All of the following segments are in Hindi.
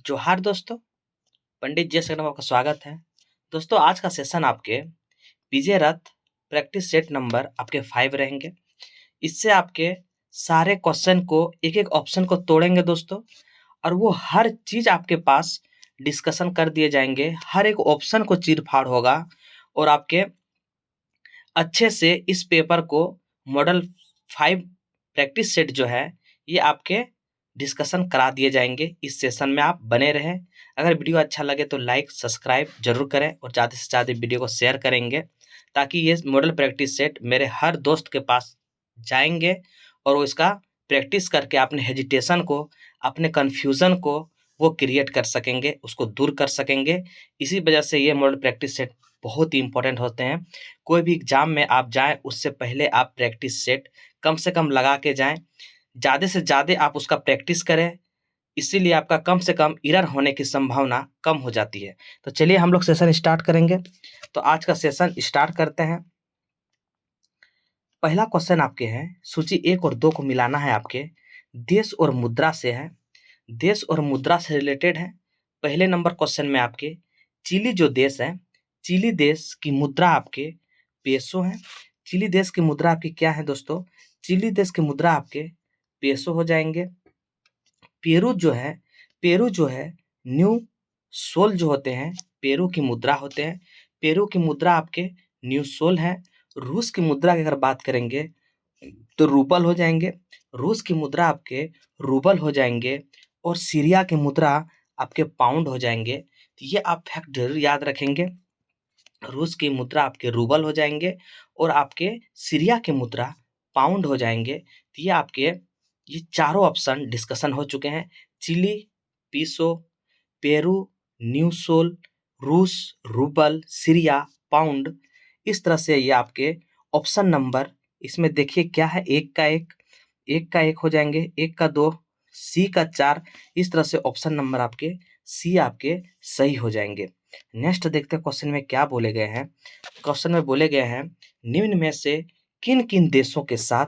जोहार दोस्तों, पंडित जय शर्मा आपका स्वागत है। दोस्तों आज का सेशन आपके विजय रथ प्रैक्टिस सेट नंबर आपके 5 रहेंगे। इससे आपके सारे क्वेश्चन को एक-एक ऑप्शन को तोड़ेंगे दोस्तों, और वो हर चीज़ आपके पास डिस्कशन कर दिए जाएंगे। हर एक ऑप्शन को चीर-फाड़ होगा और आपके अच्छे से इस पेपर को मॉडल 5 प्रैक्टिस सेट जो है ये आपके डिस्कशन करा दिए जाएंगे। इस सेशन में आप बने रहें। अगर वीडियो अच्छा लगे तो लाइक सब्सक्राइब जरूर करें और ज़्यादा से ज़्यादा वीडियो को शेयर करेंगे, ताकि ये मॉडल प्रैक्टिस सेट मेरे हर दोस्त के पास जाएंगे और वो इसका प्रैक्टिस करके अपने हेजिटेशन को, अपने कन्फ्यूज़न को वो क्रिएट कर सकेंगे, उसको दूर कर सकेंगे। इसी वजह से ये मॉडल प्रैक्टिस सेट बहुत ही इंपॉर्टेंट होते हैं। कोई भी एग्जाम में आप जाएं उससे पहले आप प्रैक्टिस सेट कम से कम लगा के जाएं, ज़्यादा से ज़्यादा आप उसका प्रैक्टिस करें। इसीलिए आपका कम से कम एरर होने की संभावना कम हो जाती है। तो चलिए हम लोग सेशन स्टार्ट करेंगे। तो आज का सेशन स्टार्ट करते हैं। पहला क्वेश्चन आपके हैं, सूची 1 और 2 को मिलाना है आपके, देश और मुद्रा से है। देश और मुद्रा से रिलेटेड है। पहले नंबर क्वेश्चन में आपके चिली जो देश है, चिली देश की मुद्रा आपके पेसो है। चिली देश की मुद्रा आपकी क्या है दोस्तों? चिली देश की मुद्रा आपके पेसो हो जाएंगे। पेरू जो है, पेरू जो है न्यू सोल जो होते हैं, पेरू की मुद्रा होते हैं। पेरू की मुद्रा आपके न्यू सोल है। रूस की मुद्रा की अगर बात करेंगे तो रूबल हो जाएंगे। रूस की मुद्रा आपके रूबल हो जाएंगे और सीरिया की मुद्रा आपके पाउंड हो जाएंगे। तो ये आप फैक्ट जरूर याद रखेंगे। रूस की मुद्रा आपके रूबल हो जाएंगे और आपके सीरिया की मुद्रा पाउंड हो जाएंगे। तो ये आपके ये चारों ऑप्शन डिस्कशन हो चुके हैं। चिली, पीसो, पेरू, न्यू सोल, रूस, रूबल, सीरिया, पाउंड। इस तरह से ये आपके ऑप्शन नंबर इसमें देखिए क्या है, एक का एक हो जाएंगे, एक का 2, सी का 4। इस तरह से ऑप्शन नंबर आपके सी आपके सही हो जाएंगे। नेक्स्ट देखते हैं क्वेश्चन में क्या बोले गए हैं। क्वेश्चन में बोले गए हैं, निम्न में से किन किन देशों के साथ,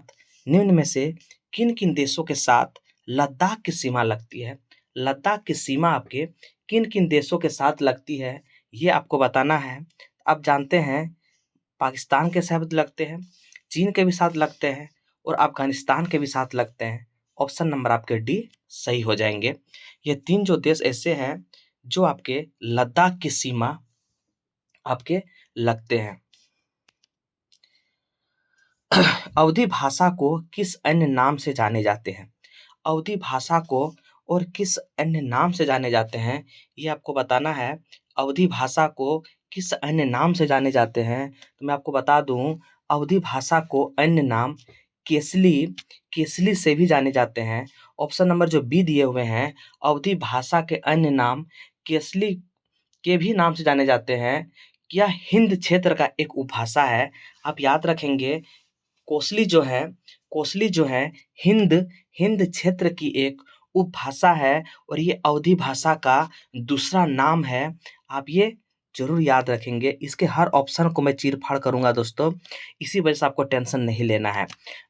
निम्न में से किन किन देशों के साथ लद्दाख की सीमा लगती है। लद्दाख की सीमा आपके किन किन देशों के साथ लगती है ये आपको बताना है। आप जानते हैं पाकिस्तान के साथ लगते हैं, चीन के भी साथ लगते हैं और अफगानिस्तान के भी साथ लगते हैं। ऑप्शन नंबर आपके डी सही हो जाएंगे। ये 3 जो देश ऐसे हैं जो आपके लद्दाख की सीमा आपके लगते हैं। अवधी भाषा को किस अन्य नाम से जाने जाते हैं? अवधी भाषा को और किस अन्य नाम से जाने जाते हैं ये आपको बताना है। अवधी भाषा को किस अन्य नाम से जाने जाते हैं तो मैं आपको बता दूं, अवधी भाषा को अन्य नाम केसली, केसली से भी जाने जाते हैं। ऑप्शन नंबर जो बी दिए हुए हैं, अवधी भाषा के अन्य नाम केसली के भी नाम से जाने जाते हैं। यह हिंद क्षेत्र का एक उपभाषा है। आप याद रखेंगे कोसली जो है, कोसली जो है हिंद, हिंद क्षेत्र की एक उपभाषा है और ये अवधी भाषा का दूसरा नाम है। आप ये जरूर याद रखेंगे। इसके हर ऑप्शन को मैं चीर-फाड़ करूँगा दोस्तों, इसी वजह से आपको टेंशन नहीं लेना है।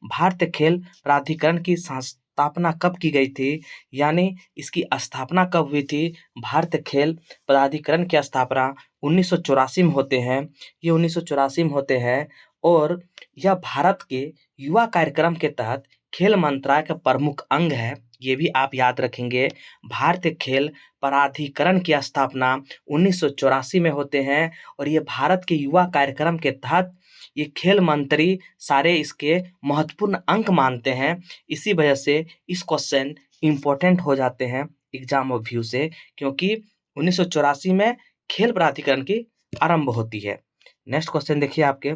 भारतीय खेल प्राधिकरण की स्थापना कब की गई थी, यानी इसकी स्थापना कब हुई थी? भारतीय खेल प्राधिकरण की स्थापना 1984 में होते हैं। ये 1984 में होते हैं और यह भारत के युवा कार्यक्रम के तहत खेल मंत्रालय का प्रमुख अंग है। ये भी आप याद रखेंगे। भारतीय खेल प्राधिकरण की स्थापना 1984 में होते हैं और ये भारत के युवा कार्यक्रम के तहत ये खेल मंत्री सारे इसके महत्वपूर्ण अंग मानते हैं। इसी वजह से इस क्वेश्चन इम्पोर्टेंट हो जाते हैं एग्जाम ऑफ व्यू से, क्योंकि 1984 में खेल प्राधिकरण की आरंभ होती है। नेक्स्ट क्वेश्चन देखिए आपके,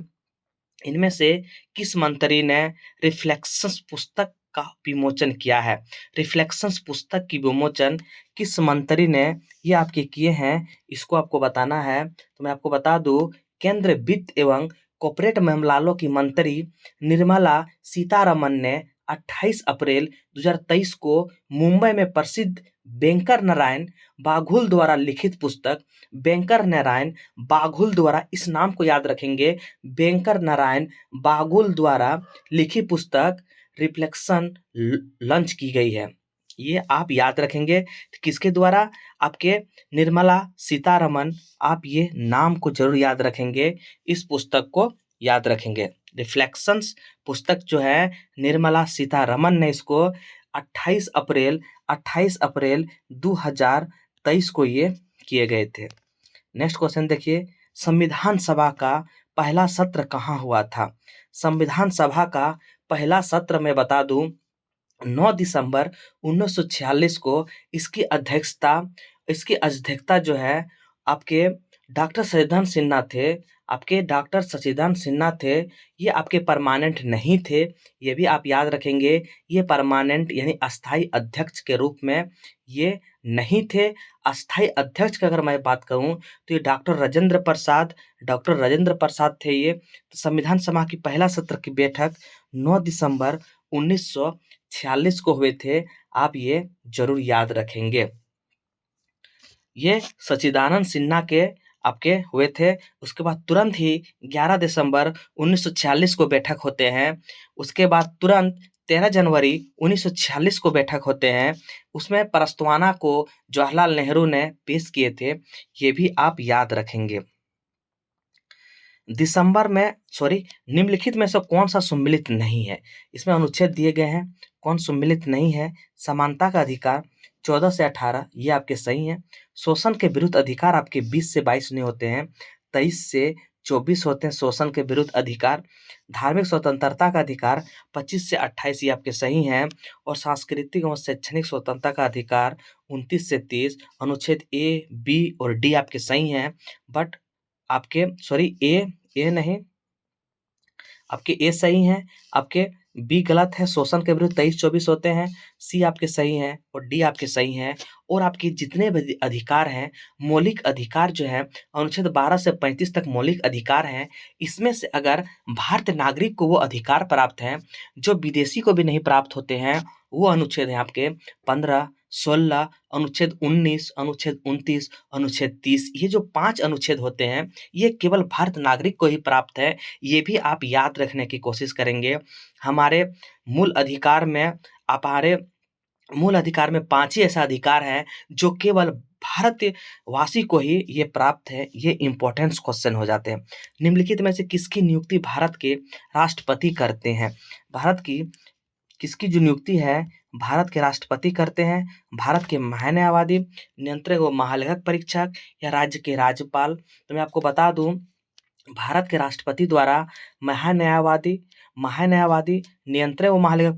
इनमें से किस मंत्री ने रिफ्लेक्शंस पुस्तक का विमोचन किया है? रिफ्लेक्शंस पुस्तक की विमोचन किस मंत्री ने ये आपके किए हैं, इसको आपको बताना है। तो मैं आपको बता दूं, केंद्र वित्त एवं कॉर्पोरेट मामलों की मंत्री निर्मला सीतारमन ने 28 अप्रैल 2023 को मुंबई में प्रसिद्ध बैंकर नारायण बाघुल द्वारा लिखित पुस्तक, बैंकर नारायण बाघुल द्वारा, इस नाम को याद रखेंगे, बैंकर नारायण बाघुल द्वारा लिखी पुस्तक रिफ्लेक्शन लॉन्च की गई है। ये आप याद रखेंगे किसके द्वारा? आपके निर्मला सीतारमन। आप ये नाम को जरूर याद रखेंगे, इस पुस्तक को याद रखेंगे। रिफ्लेक्शंस पुस्तक जो है निर्मला सीतारमन ने इसको 28 अप्रैल 2023 को ये किए गए थे। नेक्स्ट क्वेश्चन देखिए, संविधान सभा का पहला सत्र कहाँ हुआ था? संविधान सभा का पहला सत्र मैं बता दूं 9 दिसंबर 1946 को इसकी अध्यक्षता जो है आपके डॉक्टर सचिदानंद सिन्हा थे। आपके डॉक्टर सचिदानंद सिन्हा थे, ये आपके परमानेंट नहीं थे, ये भी आप याद रखेंगे। ये परमानेंट यानी अस्थाई अध्यक्ष के रूप में ये नहीं थे। अस्थाई अध्यक्ष की अगर मैं बात करूं तो ये डॉक्टर राजेंद्र प्रसाद थे ये। संविधान सभा की पहला सत्र की बैठक 9 दिसंबर 1946 को हुए थे, आप ये जरूर याद रखेंगे। ये सच्चिदानंद सिन्हा के आपके हुए थे। उसके बाद तुरंत ही 11 दिसंबर 1946 को बैठक होते हैं। उसके बाद तुरंत 13 जनवरी 1946 को बैठक होते हैं। उसमें प्रस्तावना को जवाहरलाल नेहरू ने पेश किए थे, ये भी आप याद रखेंगे। निम्नलिखित में से कौन सा सम्मिलित नहीं है? इसमें अनुच्छेद दिए गए हैं, कौन सम्मिलित नहीं है? समानता का अधिकार 14 से 18, ये आपके सही हैं। शोषण के विरुद्ध अधिकार आपके 20 से 22 नहीं होते हैं, 23 से 24 होते हैं शोषण के विरुद्ध अधिकार। धार्मिक स्वतंत्रता का अधिकार 25 से 28, ये आपके सही हैं। और सांस्कृतिक एवं शैक्षणिक स्वतंत्रता का अधिकार 29 से 30, अनुच्छेद ए, बी और डी आपके सही हैं। बट आपके ए नहीं, आपके ए सही हैं, आपके बी गलत है। शोषण के विरुद्ध 23-24 होते हैं, सी आपके सही हैं और डी आपके सही हैं। और आपके जितने भी अधिकार हैं, मौलिक अधिकार जो है अनुच्छेद 12 से 35 तक मौलिक अधिकार हैं। इसमें से अगर भारतीय नागरिक को वो अधिकार प्राप्त हैं जो विदेशी को भी नहीं प्राप्त होते हैं, वो अनुच्छेद है आपके 15, 16, अनुच्छेद 19, अनुच्छेद 29, अनुच्छेद 30। ये जो 5 अनुच्छेद होते हैं, ये केवल भारत नागरिक को ही प्राप्त है। ये भी आप याद रखने की कोशिश करेंगे। हमारे मूल अधिकार में 5 ही ऐसा अधिकार है जो केवल भारतवासी को ही ये प्राप्त है। ये इम्पोर्टेंस क्वेश्चन हो जाते हैं। निम्नलिखित में से किसकी नियुक्ति भारत के राष्ट्रपति करते हैं? किसकी जो नियुक्ति है भारत के राष्ट्रपति करते हैं? भारत के महान्यायवादी, नियंत्रक व महालेखक परीक्षक या राज्य के राज्यपाल? तो मैं आपको बता दूं, भारत के राष्ट्रपति द्वारा महान्यायवादी, नियंत्रक व महालेखक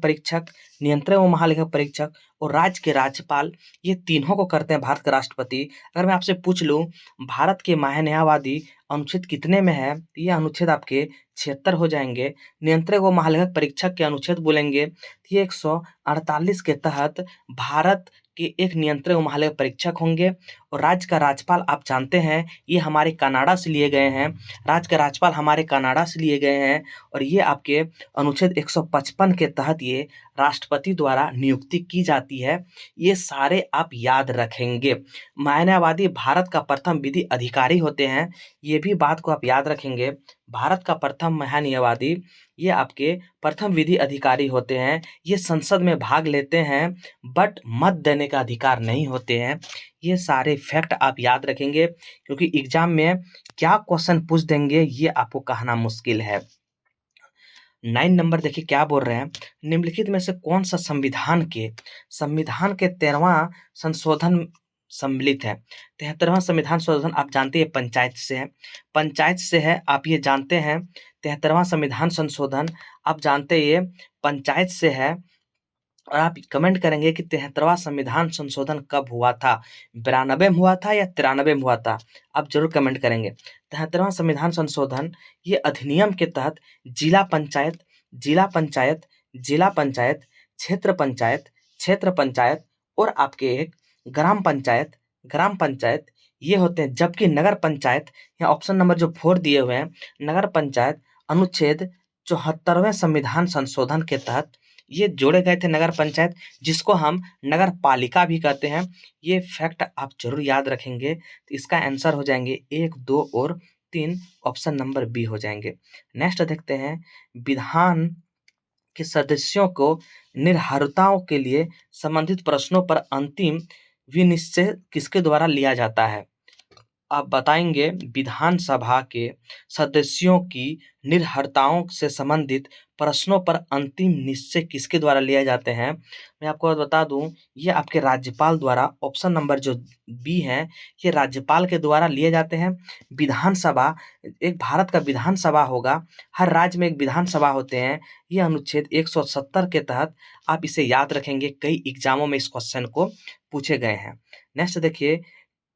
परीक्षक और राज्य के राज्यपाल, ये तीनों को करते हैं भारत के राष्ट्रपति। अगर मैं आपसे पूछ लूं भारत के महान्यायवादी अनुच्छेद कितने में है, ये अनुच्छेद आपके 76 हो जाएंगे। नियंत्रक व महालेखक परीक्षक के अनुच्छेद बोलेंगे तो ये 148 के तहत भारत के एक नियंत्रक व महालेखक परीक्षक होंगे। और राज्य का राज्यपाल आप जानते हैं, ये हमारे कनाडा से लिए गए हैं। राज्य के राज्यपाल हमारे कनाडा से लिए गए हैं और ये आपके अनुच्छेद 155 के तहत ये राष्ट्रपति द्वारा नियुक्ति की जाती है। ये सारे आप याद रखेंगे। महान्यायवादी भारत का प्रथम विधि अधिकारी होते हैं, ये भी बात को आप याद रखेंगे। भारत का प्रथम महान्यायवादी ये आपके प्रथम विधि अधिकारी होते हैं। ये संसद में भाग लेते हैं बट मत देने का अधिकार नहीं होते हैं। ये सारे फैक्ट आप याद रखेंगे क्योंकि एग्जाम में क्या क्वेश्चन पूछ देंगे ये आपको कहना मुश्किल है। 9 नंबर देखिए क्या बोल रहे हैं, निम्नलिखित में से कौन सा संविधान के 13वां संशोधन सम्मिलित है? 73वां संविधान संशोधन आप जानते हैं पंचायत से है, आप ये जानते हैं। 73वां संविधान संशोधन आप जानते हैं ये पंचायत से है। और आप कमेंट करेंगे कि 73वां संविधान संशोधन कब हुआ था? 92 में हुआ था या 93 में हुआ था? आप जरूर कमेंट करेंगे। 73वां संविधान संशोधन ये अधिनियम के तहत जिला पंचायत, क्षेत्र पंचायत और आपके एक ग्राम पंचायत ये होते हैं। जबकि नगर पंचायत, यहाँ ऑप्शन नंबर जो 4 दिए हुए हैं, नगर पंचायत अनुच्छेद 74वें संविधान संशोधन के तहत ये जोड़े गए थे नगर पंचायत, जिसको हम नगर पालिका भी कहते हैं। ये फैक्ट आप जरूर याद रखेंगे। तो इसका आंसर हो जाएंगे 1, 2 और 3, ऑप्शन नंबर बी हो जाएंगे। नेक्स्ट देखते हैं, के सदस्यों को निर्भरताओं के लिए संबंधित प्रश्नों पर अंतिम विनिश्चय किसके द्वारा लिया जाता है? आप बताएंगे विधानसभा के सदस्यों की निर्भरताओं से संबंधित प्रश्नों पर अंतिम निश्चय किसके द्वारा लिए जाते हैं? मैं आपको बता दूं, ये आपके राज्यपाल द्वारा, ऑप्शन नंबर जो बी है, ये राज्यपाल के द्वारा लिए जाते हैं। विधानसभा, एक भारत का विधानसभा होगा, हर राज्य में एक विधानसभा होते हैं। ये अनुच्छेद 170 के तहत आप इसे याद रखेंगे, कई एग्जामों में इस क्वेश्चन को पूछे गए हैं। नेक्स्ट देखिए,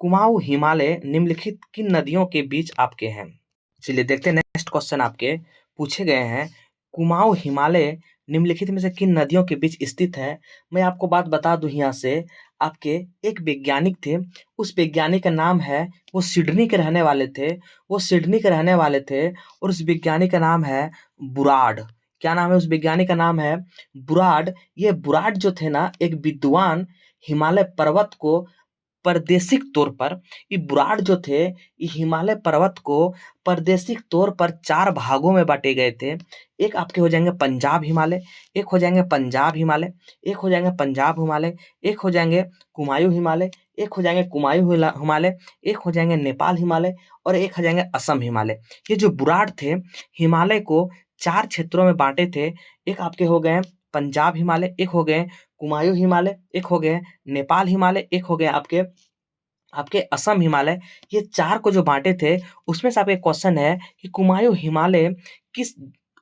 कुमाऊं हिमालय निम्नलिखित किन नदियों के बीच आपके हैं? चलिए देखते हैं, नेक्स्ट क्वेश्चन आपके पूछे गए हैं, कुमाऊं हिमालय निम्नलिखित में से किन नदियों के बीच स्थित है? मैं आपको बात बता दूं, यहाँ से आपके एक वैज्ञानिक थे, उस वैज्ञानिक का नाम है, वो सिडनी के रहने वाले थे, वो सिडनी के रहने वाले थे, और उस वैज्ञानिक का नाम है बुराड। क्या नाम है उस वैज्ञानिक का? नाम है बुराड। ये बुराड जो थे ना, एक विद्वान हिमालय पर्वत को प्रादेशिक तौर पर, ये बुराड़ जो थे, ये हिमालय पर्वत को प्रादेशिक तौर पर 4 भागों में बांटे गए थे। एक आपके हो जाएंगे पंजाब हिमालय, एक हो जाएंगे पंजाब हिमालय, एक हो जाएंगे पंजाब हिमालय, एक हो जाएंगे कुमायूं हिमालय, एक हो जाएंगे कुमायूं हिमालय, एक हो जाएंगे नेपाल हिमालय, और एक हो जाएंगे असम हिमालय। ये जो बुराड़ थे, हिमालय को 4 क्षेत्रों में बांटे थे। एक आपके हो गए पंजाब हिमालय, एक हो गए कुमायूं हिमालय, एक हो गए नेपाल हिमालय, एक हो गए आपके आपके असम हिमालय। ये 4 को जो बांटे थे, उसमें से आपका एक क्वेश्चन है कि कुमायूं हिमालय किस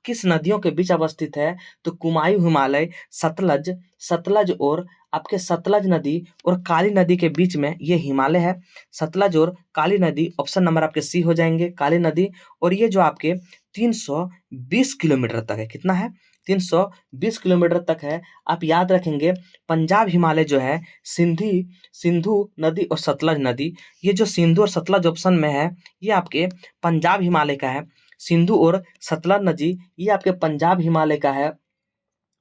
किस नदियों के बीच अवस्थित है? तो कुमायूं हिमालय सतलज सतलज और आपके सतलज नदी और काली नदी के बीच में ये हिमालय है। सतलज और काली नदी, ऑप्शन नंबर आपके सी हो जाएंगे, काली नदी। और ये जो आपके 320 किलोमीटर तक है, कितना है? 320 किलोमीटर तक है। आप याद रखेंगे, पंजाब हिमालय जो है, सिंधु नदी और सतलज नदी, ये जो सिंधु और सतलज ऑप्शन में है, ये आपके पंजाब हिमालय का है। सिंधु और सतलज नदी, ये आपके पंजाब हिमालय का है।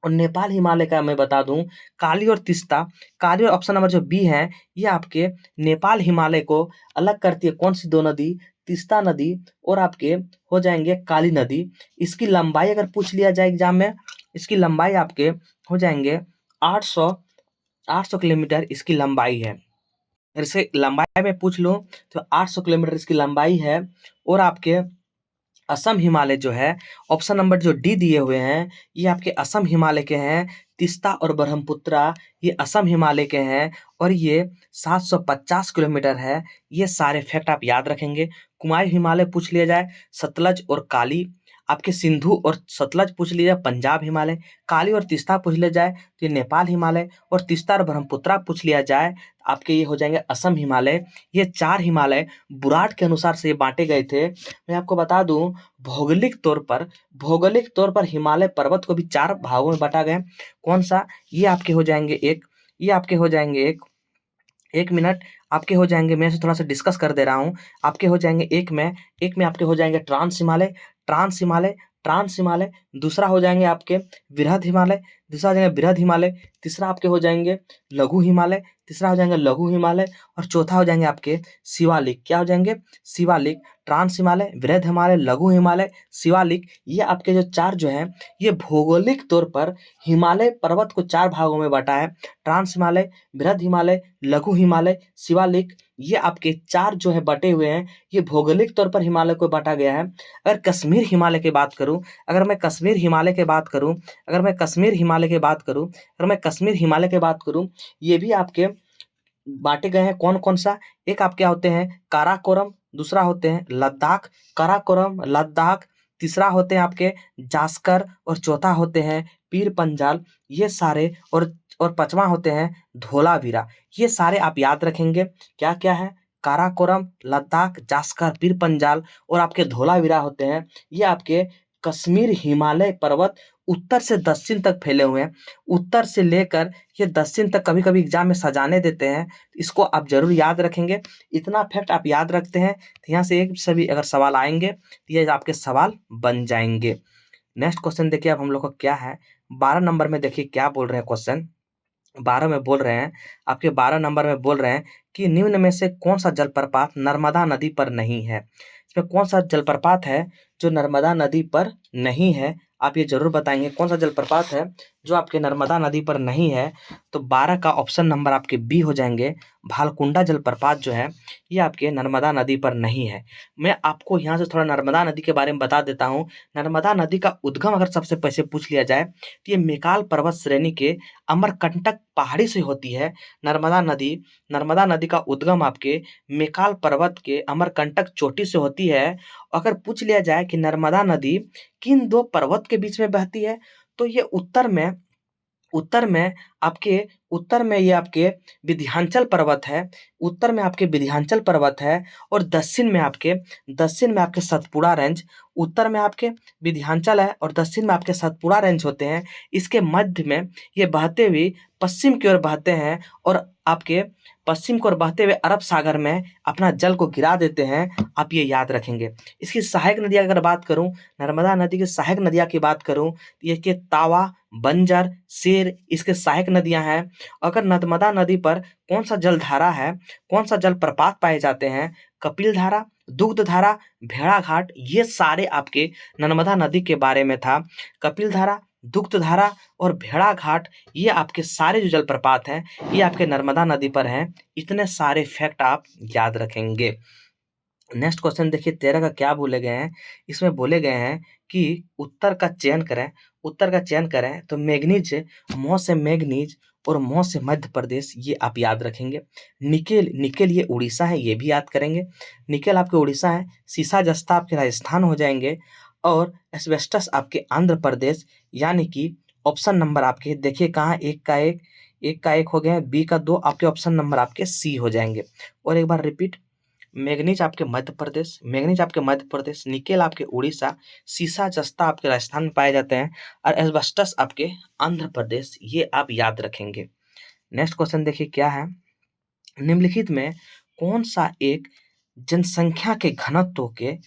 और नेपाल हिमालय का मैं बता दूं, काली और तीस्ता, काली और ऑप्शन नंबर जो बी है, ये आपके नेपाल हिमालय को अलग करती है। कौन सी दो नदी? तीस्ता नदी और आपके हो जाएंगे काली नदी। इसकी लंबाई अगर पूछ लिया जाए एग्जाम में, इसकी लंबाई आपके हो जाएंगे 800 किलोमीटर इसकी लंबाई है। अगर इसे लंबाई में पूछ लो तो 800 किलोमीटर इसकी लंबाई है। और आपके असम हिमालय जो है, ऑप्शन नंबर जो डी दिए हुए हैं, ये आपके असम हिमालय के हैं। तीस्ता और ब्रह्मपुत्रा ये असम हिमालय के हैं, और ये 750 किलोमीटर है। ये सारे फैक्ट आप याद रखेंगे। कुमायूं हिमालय पूछ लिया जाए, सतलज और काली, आपके सिंधु और सतलज पूछ लिया जाए, पंजाब हिमालय, काली और तीस्ता पूछ लिया जाए तो ये नेपाल हिमालय, और तीस्ता और ब्रह्मपुत्रा पूछ लिया जाए आपके ये हो जाएंगे असम हिमालय। ये 4 हिमालय बुराड़ के अनुसार से ये बांटे गए थे। मैं आपको बता दूं, भौगोलिक तौर पर हिमालय पर्वत को भी 4 भागों में बांटा गया। कौन सा? ये आपके हो जाएंगे ये आपके हो जाएंगे एक मिनट, आपके हो जाएंगे, मैं थोड़ा सा डिस्कस कर दे रहा हूँ। आपके हो जाएंगे एक में आपके हो जाएंगे ट्रांस हिमालय। दूसरा हो जाएंगे आपके वृहद हिमालय, दूसरा हो जाएंगे वृहद हिमालय। तीसरा आपके हो जाएंगे लघु हिमालय, तीसरा हो जाएंगे लघु हिमालय। और चौथा हो जाएंगे आपके शिवालिक। क्या हो जाएंगे? शिवालिक। ट्रांस हिमालय, वृहद हिमालय, लघु हिमालय, शिवालिक, ये आपके जो 4 जो है, ये भौगोलिक तौर पर हिमालय पर्वत को 4 भागों में बांटा है। ट्रांस हिमालय, वृहद हिमालय, लघु हिमालय, शिवालिक, ये आपके 4 जो है बटे हुए हैं, ये भौगोलिक तौर पर हिमालय को बांटा गया है। अगर कश्मीर हिमालय की बात करूं, अगर मैं कश्मीर हिमालय की बात करूं, ये भी आपके बांटे गए हैं। कौन कौन सा? एक आपके होते हैं काराकोरम, दूसरा होते हैं लद्दाख, काराकोरम, लद्दाख, तीसरा होते हैं आपके जास्कर, और चौथा होते हैं पीर पंजाल। ये सारे, और पांचवा होते हैं धोलावीरा। ये सारे आप याद रखेंगे। क्या क्या है? काराकोरम, लद्दाख, जास्कर, पीर पंजाल और आपके धोलावीरा होते हैं। ये आपके कश्मीर हिमालय पर्वत उत्तर से दक्षिण तक फैले हुए हैं। उत्तर से लेकर ये दक्षिण तक कभी कभी एग्जाम में सजाने देते हैं, इसको आप जरूर याद रखेंगे। इतना फैक्ट आप याद रखते हैं तो यहाँ से एक सभी अगर सवाल आएंगे तो ये आपके सवाल बन जाएंगे। नेक्स्ट क्वेश्चन देखिए अब हम लोग का क्या है, 12 नंबर में देखिए क्या बोल रहे हैं क्वेश्चन। 12 में बोल रहे हैं, आपके 12 नंबर में बोल रहे हैं कि निम्न में से कौन सा जलप्रपात नर्मदा नदी पर नहीं है? इसमें कौन सा जलप्रपात है जो नर्मदा नदी पर नहीं है? आप ये जरूर बताएंगे कौन सा जलप्रपात है जो आपके नर्मदा नदी पर नहीं है। तो 12 का ऑप्शन नंबर आपके बी हो जाएंगे। भालकुंडा जलप्रपात जो है ये आपके नर्मदा नदी पर नहीं है। मैं आपको यहाँ से थोड़ा नर्मदा नदी के बारे में बता देता हूँ। नर्मदा नदी का उद्गम अगर सबसे पहले पूछ लिया जाए तो ये मेकाल पर्वत श्रेणी के अमरकंटक पहाड़ी से होती है। नर्मदा नदी का उद्गम आपके मेकाल पर्वत के अमरकंटक चोटी से होती है। अगर पूछ लिया जाए कि नर्मदा नदी किन दो पर्वत के बीच में बहती है, तो ये उत्तर में आपके उत्तर में ये आपके विंध्याचल पर्वत है। उत्तर में आपके विंध्याचल पर्वत है और दक्षिण में आपके सतपुड़ा रेंज। उत्तर में आपके विंध्याचल है और दक्षिण में आपके सतपुड़ा रेंज होते हैं। इसके मध्य में ये बहते हुए पश्चिम की ओर बहते हैं और आपके पश्चिम की ओर बहते हुए अरब सागर में अपना जल को गिरा देते हैं। आप ये याद रखेंगे। इसकी सहायक नदियाँ अगर बात करूं, नर्मदा नदी की सहायक नदियाँ की बात करूं तो ये के तावा, बंजर, शेर इसके सहायक नदियां हैं। अगर नर्मदा नदी पर कौन सा जलधारा है, कौन सा जलप्रपात पाए जाते हैं, कपिल धारा, दुग्ध धारा, भेड़ाघाट, ये सारे आपके नर्मदा नदी के बारे में था। कपिल धारा, दुग्ध धारा और भेड़ाघाट ये आपके सारे जो जलप्रपात हैं ये आपके नर्मदा नदी पर हैं। इतने सारे फैक्ट आप याद रखेंगे। नेक्स्ट क्वेश्चन देखिए 13 का क्या बोले गए हैं। इसमें बोले गए हैं कि उत्तर का चयन करें तो मैग्नीज, मौ से मैग्नीज और मौ से मध्य प्रदेश, ये आप याद रखेंगे। निकेल ये उड़ीसा है, ये भी याद करेंगे। निकेल आपके उड़ीसा है। सीसा जस्ता आपके राजस्थान हो जाएंगे और एस्बेस्टस आपके आंध्र प्रदेश। यानी कि ऑप्शन नंबर आपके देखिए कहाँ एक का एक हो गया, बी का 2, आपके ऑप्शन नंबर आपके सी हो जाएंगे। और एक बार रिपीट, मैग्नीज आपके मध्य प्रदेश, निकेल आपके उड़ीसा, सीसा जस्ता आपके राजस्थान में पाए जाते हैं और एस्बेस्टस आपके आंध्र प्रदेश, ये आप याद रखेंगे। नेक्स्ट क्वेश्चन देखिए क्या है। निम्नलिखित में कौन सा एक जनसंख्या के घनत्व के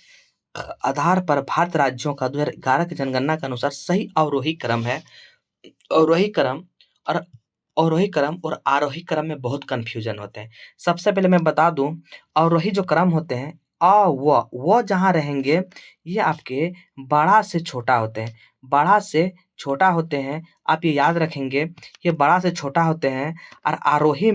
आधार पर भारत राज्यों का 2011 की जनगणना के अनुसार सही अवरोही क्रम है। अवरोही क्रम और आरोही क्रम में बहुत कंफ्यूजन होते हैं। सबसे पहले मैं बता दूं, अवरोही जो क्रम होते हैं वो जहाँ रहेंगे ये आपके बड़ा से छोटा होते हैं। आप ये याद रखेंगे, ये बड़ा से छोटा होते हैं। और आरोही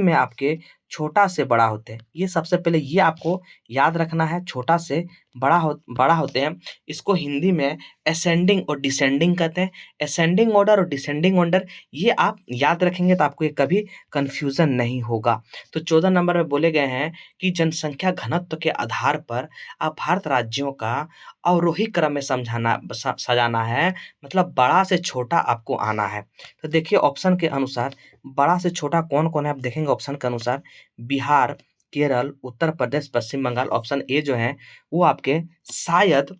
में आपके छोटा से बड़ा होते हैं। ये सबसे पहले ये आपको याद रखना है, छोटा से बड़ा होते हैं। इसको हिंदी में असेंडिंग और डिसेंडिंग कहते हैं। असेंडिंग ऑर्डर और डिसेंडिंग ऑर्डर ये आप याद रखेंगे तो आपको ये कभी कंफ्यूजन नहीं होगा। तो 14 नंबर में बोले गए हैं कि जनसंख्या घनत्व के आधार पर आप भारत राज्यों का अवरोही क्रम में सजाना है, मतलब बड़ा से छोटा आपको आना है। तो देखिए ऑप्शन के अनुसार बड़ा से छोटा कौन कौन है, आप देखेंगे ऑप्शन के अनुसार बिहार, केरल, उत्तर प्रदेश, पश्चिम बंगाल। ऑप्शन ए जो है वो आपके शायद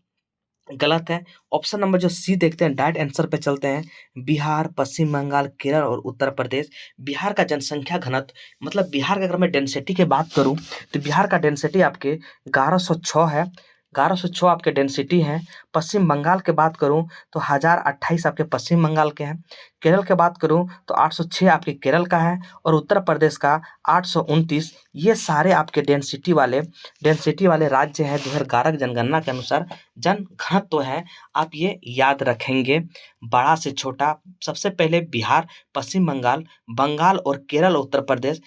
गलत है। ऑप्शन नंबर जो सी देखते हैं, डायरेक्ट आंसर पे चलते हैं। बिहार, पश्चिम बंगाल, केरल और उत्तर प्रदेश। बिहार का जनसंख्या घनत्व, मतलब बिहार का अगर मैं डेंसिटी की बात करूं तो बिहार का डेंसिटी आपके 1106 है। 1106 आपके डेंसिटी है। पश्चिम बंगाल की बात करूं तो 1028 आपके पश्चिम बंगाल के हैं। केरल की बात करूं तो 806 आपके केरल का है और उत्तर प्रदेश का 829। ये सारे आपके डेंसिटी वाले राज्य हैं 2011 की जनगणना के अनुसार जन घनत्व है। आप ये याद रखेंगे, बड़ा से छोटा। सबसे पहले बिहार, पश्चिम बंगाल, बंगाल और केरल, उत्तर प्रदेश।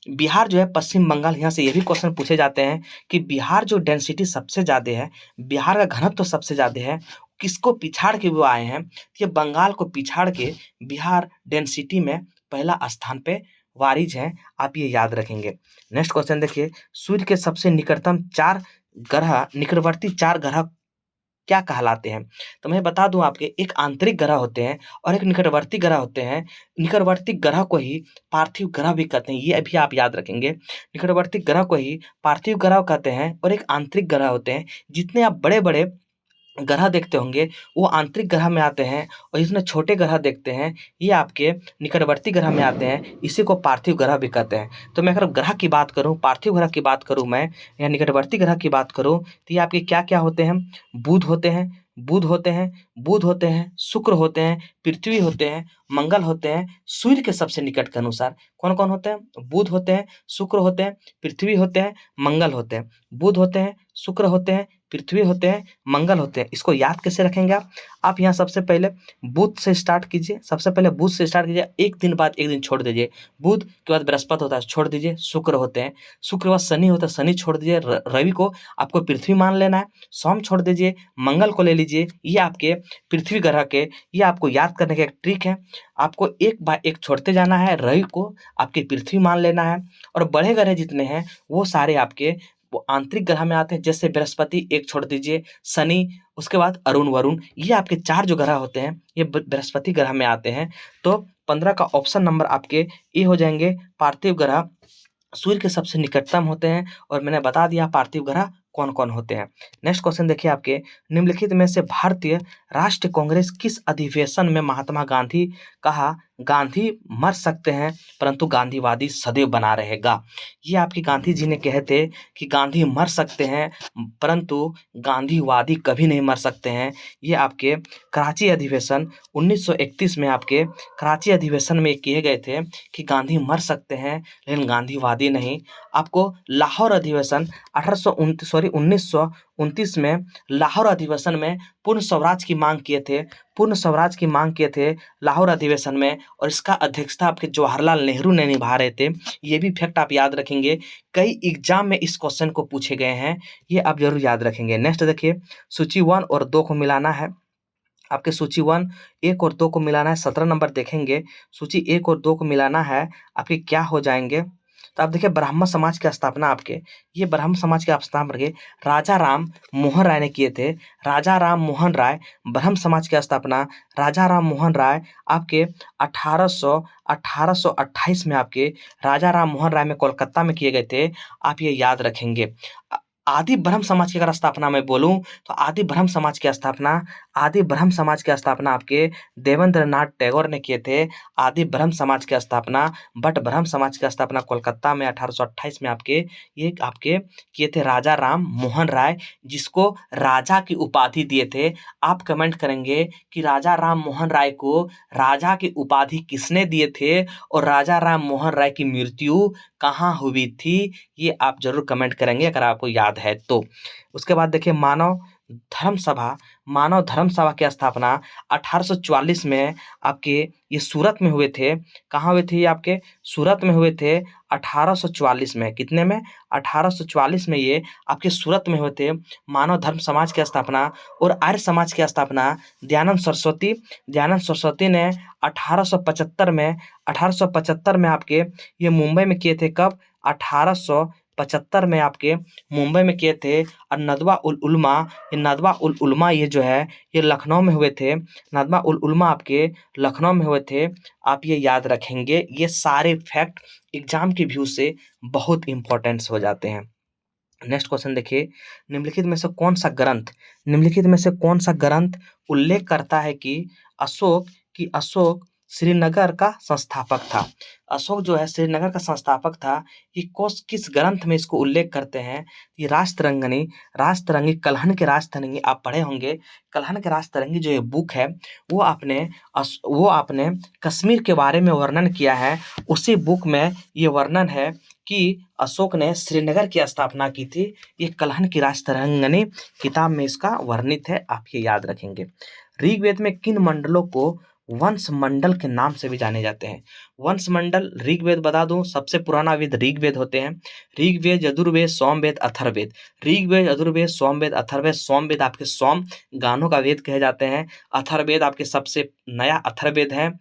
बिहार जो है, पश्चिम बंगाल, यहाँ से ये भी क्वेश्चन पूछे जाते हैं कि बिहार जो डेंसिटी सबसे ज़्यादा है, बिहार का घनत्व सबसे ज़्यादा है, किसको पिछाड़ के वो आए हैं? ये बंगाल को पिछाड़ के बिहार डेंसिटी में पहला स्थान पे वारिज है। आप ये याद रखेंगे। नेक्स्ट क्वेश्चन देखिए, सूर्य के सबसे निकटवर्ती चार ग्रह क्या कहलाते हैं? तो मैं बता दूं आपके, एक आंतरिक ग्रह होते हैं और एक निकटवर्ती ग्रह होते हैं। निकटवर्ती ग्रह को ही पार्थिव ग्रह भी कहते हैं, ये अभी आप याद रखेंगे। निकटवर्ती ग्रह को ही पार्थिव ग्रह कहते हैं और एक आंतरिक ग्रह होते हैं। जितने आप बड़े बड़े ग्रह देखते होंगे वो आंतरिक ग्रह में आते हैं और जितने छोटे ग्रह देखते हैं ये आपके निकटवर्ती ग्रह में आते हैं। इसी को पार्थिव ग्रह भी कहते हैं। तो मैं अगर ग्रह की बात करूं, पार्थिव ग्रह की बात करूं मैं, या निकटवर्ती ग्रह की बात करूं, तो ये आपके क्या क्या होते हैं? बुध होते हैं, शुक्र होते हैं, पृथ्वी होते हैं, मंगल होते हैं सूर्य के सबसे निकट के अनुसार। कौन कौन होते हैं? बुध होते हैं, शुक्र होते हैं, पृथ्वी होते हैं, मंगल होते हैं। बुध होते हैं, शुक्र होते हैं, पृथ्वी होते हैं, मंगल होते हैं। इसको याद कैसे रखेंगे आप? आप यहाँ सबसे पहले बुध से स्टार्ट कीजिए। सबसे पहले बुध से स्टार्ट कीजिए, एक दिन बाद एक दिन छोड़ दीजिए। बुध के बाद बृहस्पति होता है, छोड़ दीजिए। शुक्र होते हैं, शुक्र के बाद शनि होता है, शनि छोड़ दीजिए। रवि को आपको पृथ्वी मान लेना है। सोम छोड़ दीजिए, मंगल को ले लीजिए। ये आपके पृथ्वी ग्रह के, ये आपको याद करने का एक ट्रिक है। आपको एक बाय एक छोड़ते जाना है। रवि को आपकी पृथ्वी मान लेना है और बड़े ग्रह जितने हैं वो सारे आपके वो आंतरिक ग्रह में आते हैं। जैसे बृहस्पति एक छोड़ दीजिए, शनि, उसके बाद अरुण वरुण, ये आपके 4 जो ग्रह होते हैं ये बृहस्पति ग्रह में आते हैं। तो 15 का ऑप्शन नंबर आपके ये हो जाएंगे। पार्थिव ग्रह सूर्य के सबसे निकटतम होते हैं और मैंने बता दिया पार्थिव ग्रह कौन कौन होते हैं। नेक्स्ट क्वेश्चन देखिए आपके, निम्नलिखित में से भारतीय राष्ट्रीय कांग्रेस किस अधिवेशन में महात्मा गांधी कहा गांधी मर सकते हैं परंतु गांधीवादी सदैव बना रहेगा? ये आपके गांधी जी ने कहे थे कि गांधी मर सकते हैं परंतु गांधीवादी कभी नहीं मर सकते हैं। ये आपके कराची अधिवेशन 1931 में आपके कराची अधिवेशन में किए गए थे कि गांधी मर सकते हैं लेकिन गांधीवादी नहीं। आपको लाहौर अधिवेशन 1929 में लाहौर अधिवेशन में पूर्ण स्वराज की मांग किए थे। पूर्ण स्वराज की मांग किए थे लाहौर अधिवेशन में और इसका अध्यक्षता आपके जवाहरलाल नेहरू ने निभा रहे थे। ये भी फैक्ट आप याद रखेंगे, कई एग्जाम में इस क्वेश्चन को पूछे गए हैं, ये आप जरूर याद रखेंगे। नेक्स्ट देखिए, सूची 1 और 2 को मिलाना है। आपके सूची 1 और 2 को मिलाना है, 17 नंबर देखेंगे। सूची 1 और 2 को मिलाना है, आपके क्या हो जाएंगे? तो आप देखिए ब्राह्मण समाज की स्थापना आपके, ये ब्राह्मण समाज के स्थापना के राजा राम मोहन राय ने किए थे। राजा राम मोहन राय, ब्रह्म समाज की स्थापना राजा राम मोहन राय आपके 1828 में आपके राजा राम मोहन राय में कोलकाता में किए गए थे। आप ये याद रखेंगे। आदि ब्रह्म समाज की अगर स्थापना मैं बोलूं तो आदि ब्रह्म समाज की स्थापना आपके देवेंद्र नाथ टैगोर ने किए थे। आदि ब्रह्म समाज की स्थापना, बट ब्रह्म समाज की स्थापना कोलकाता में 1828 में आपके ये आपके किए थे राजा राम मोहन राय, जिसको राजा की उपाधि दिए थे। आप कमेंट करेंगे कि राजा राम मोहन राय को राजा की उपाधि किसने दिए थे और राजा राम मोहन राय की मृत्यु कहाँ हुई थी? ये आप जरूर कमेंट करेंगे अगर आपको याद है तो। उसके बाद देखिए मानव धर्म सभा की स्थापना 1844 में आपके ये सूरत में हुए थे। कहाँ हुए थे? ये आपके सूरत में हुए थे 1844 में। कितने में? 1844 में ये आपके सूरत में हुए थे। मानव धर्म समाज की स्थापना और आर्य समाज की स्थापना दयानंद सरस्वती ने 1875 में आपके ये मुंबई में किए थे। कब? 1875 में आपके मुंबई में किए थे। और नदवा उल उलमा ये जो है ये लखनऊ में हुए थे। नदवा उल उलमा आपके लखनऊ में हुए थे। आप ये याद रखेंगे, ये सारे फैक्ट एग्जाम के व्यू से बहुत इंपॉर्टेंट हो जाते हैं। नेक्स्ट क्वेश्चन देखिए, निम्नलिखित में से कौन सा ग्रंथ उल्लेख करता है कि अशोक श्रीनगर का संस्थापक था? अशोक जो है श्रीनगर का संस्थापक था। ये किस ग्रंथ में इसको उल्लेख करते हैं? ये राजतरंगी कल्हन के राजतरंगी आप पढ़े होंगे। कल्हन के राजतरंगी जो ये बुक है वो आपने कश्मीर के बारे में वर्णन किया है। उसी बुक में ये वर्णन है कि अशोक ने श्रीनगर की स्थापना की थी। ये कल्हन की राजतरंगिणी किताब में इसका वर्णित है, आप ये याद रखेंगे। ऋग्वेद में किन मंडलों को वंश मंडल के नाम से भी जाने जाते हैं? वंश मंडल ऋग्वेद बता दूं, सबसे पुराना वेद ऋग्वेद होते हैं। ऋग्वेद, यजुर्वेद, सोमवेद, अथर्ववेद। ऋग्वेद, यजुर्वेद, सोमवेद, अथर्ववेद। सोमवेद आपके सोम गानों का वेद कहे जाते हैं। अथर्ववेद आपके सबसे नया अथर्ववेद है।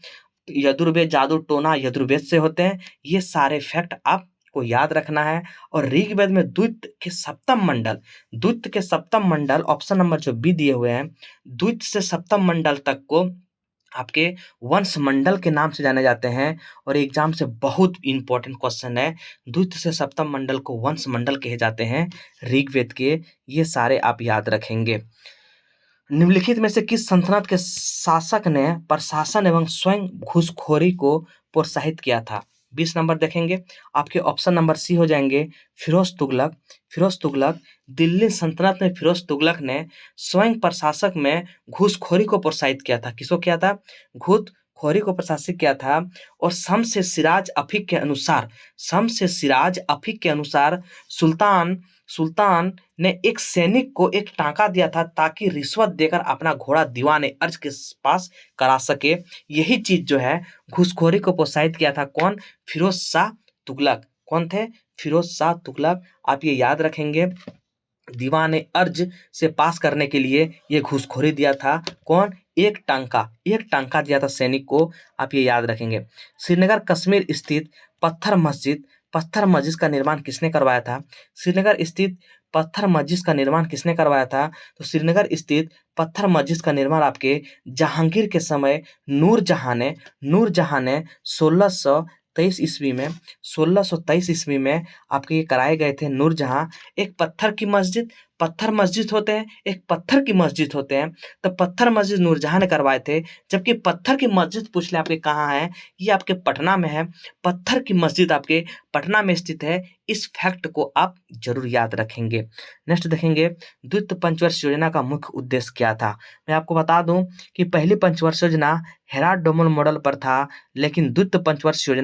यजुर्वेद जादू टोना यजुर्वेद से होते हैं। ये सारे फैक्ट आपको याद रखना है। और ऋग्वेद में द्वित के सप्तम मंडल ऑप्शन नंबर जो बी दिए हुए हैं, द्वित से सप्तम मंडल तक को आपके वंश मंडल के नाम से जाने जाते हैं। और एग्जाम से बहुत इंपॉर्टेंट क्वेश्चन है, द्वित से सप्तम मंडल को वंश मंडल कहे जाते हैं ऋग्वेद के। ये सारे आप याद रखेंगे। निम्नलिखित में से किस सल्तनत के शासक ने प्रशासन एवं स्वयं घूसखोरी को प्रोत्साहित किया था? 20 नंबर देखेंगे। आपके ऑप्शन नंबर सी हो जाएंगे फिरोज तुगलक। दिल्ली सल्तनत में फिरोज तुगलक ने स्वयं प्रशासक में घूसखोरी को प्रोत्साहित किया था। किसको किया था? घुसखोरी को प्रशासित किया था। और शम्स सिराज अफीक के अनुसार सुल्तान ने एक सैनिक को एक टांका दिया था ताकि रिश्वत देकर अपना घोड़ा दीवान अर्ज के पास करा सके। यही चीज जो है घूसखोरी को प्रोत्साहित किया था कौन? फिरोज शाह तुगलक। कौन थे? फिरोज शाह तुगलक। आप ये याद रखेंगे, दीवान अर्ज से पास करने के लिए ये घूसखोरी दिया था कौन? एक टांका दिया था सैनिक को। आप ये याद रखेंगे। श्रीनगर कश्मीर स्थित पत्थर मस्जिद का निर्माण किसने करवाया था? श्रीनगर स्थित पत्थर मस्जिद का निर्माण किसने करवाया था? तो श्रीनगर स्थित पत्थर मस्जिद का निर्माण आपके जहांगीर के समय नूरजहां ने 1623 ईस्वी में आपके ये कराए गए थे। नूरजहां एक पत्थर मस्जिद होते हैं, एक पत्थर की मस्जिद होते हैं। तो पत्थर मस्जिद नूरजहां ने करवाए थे, जबकि पत्थर की मस्जिद पूछ ले आपके कहाँ है? ये आपके पटना में है। पत्थर की मस्जिद आपके पटना में स्थित है। इस फैक्ट को आप जरूर याद रखेंगे। नेक्स्ट देखेंगे, द्वितीय पंचवर्षीय योजना का मुख्य उद्देश्य क्या था? मैं आपको बता दूं कि पहली पंचवर्षीय योजना हेराल्ड डोमन मॉडल पर था, लेकिन द्वितीय पंचवर्षीय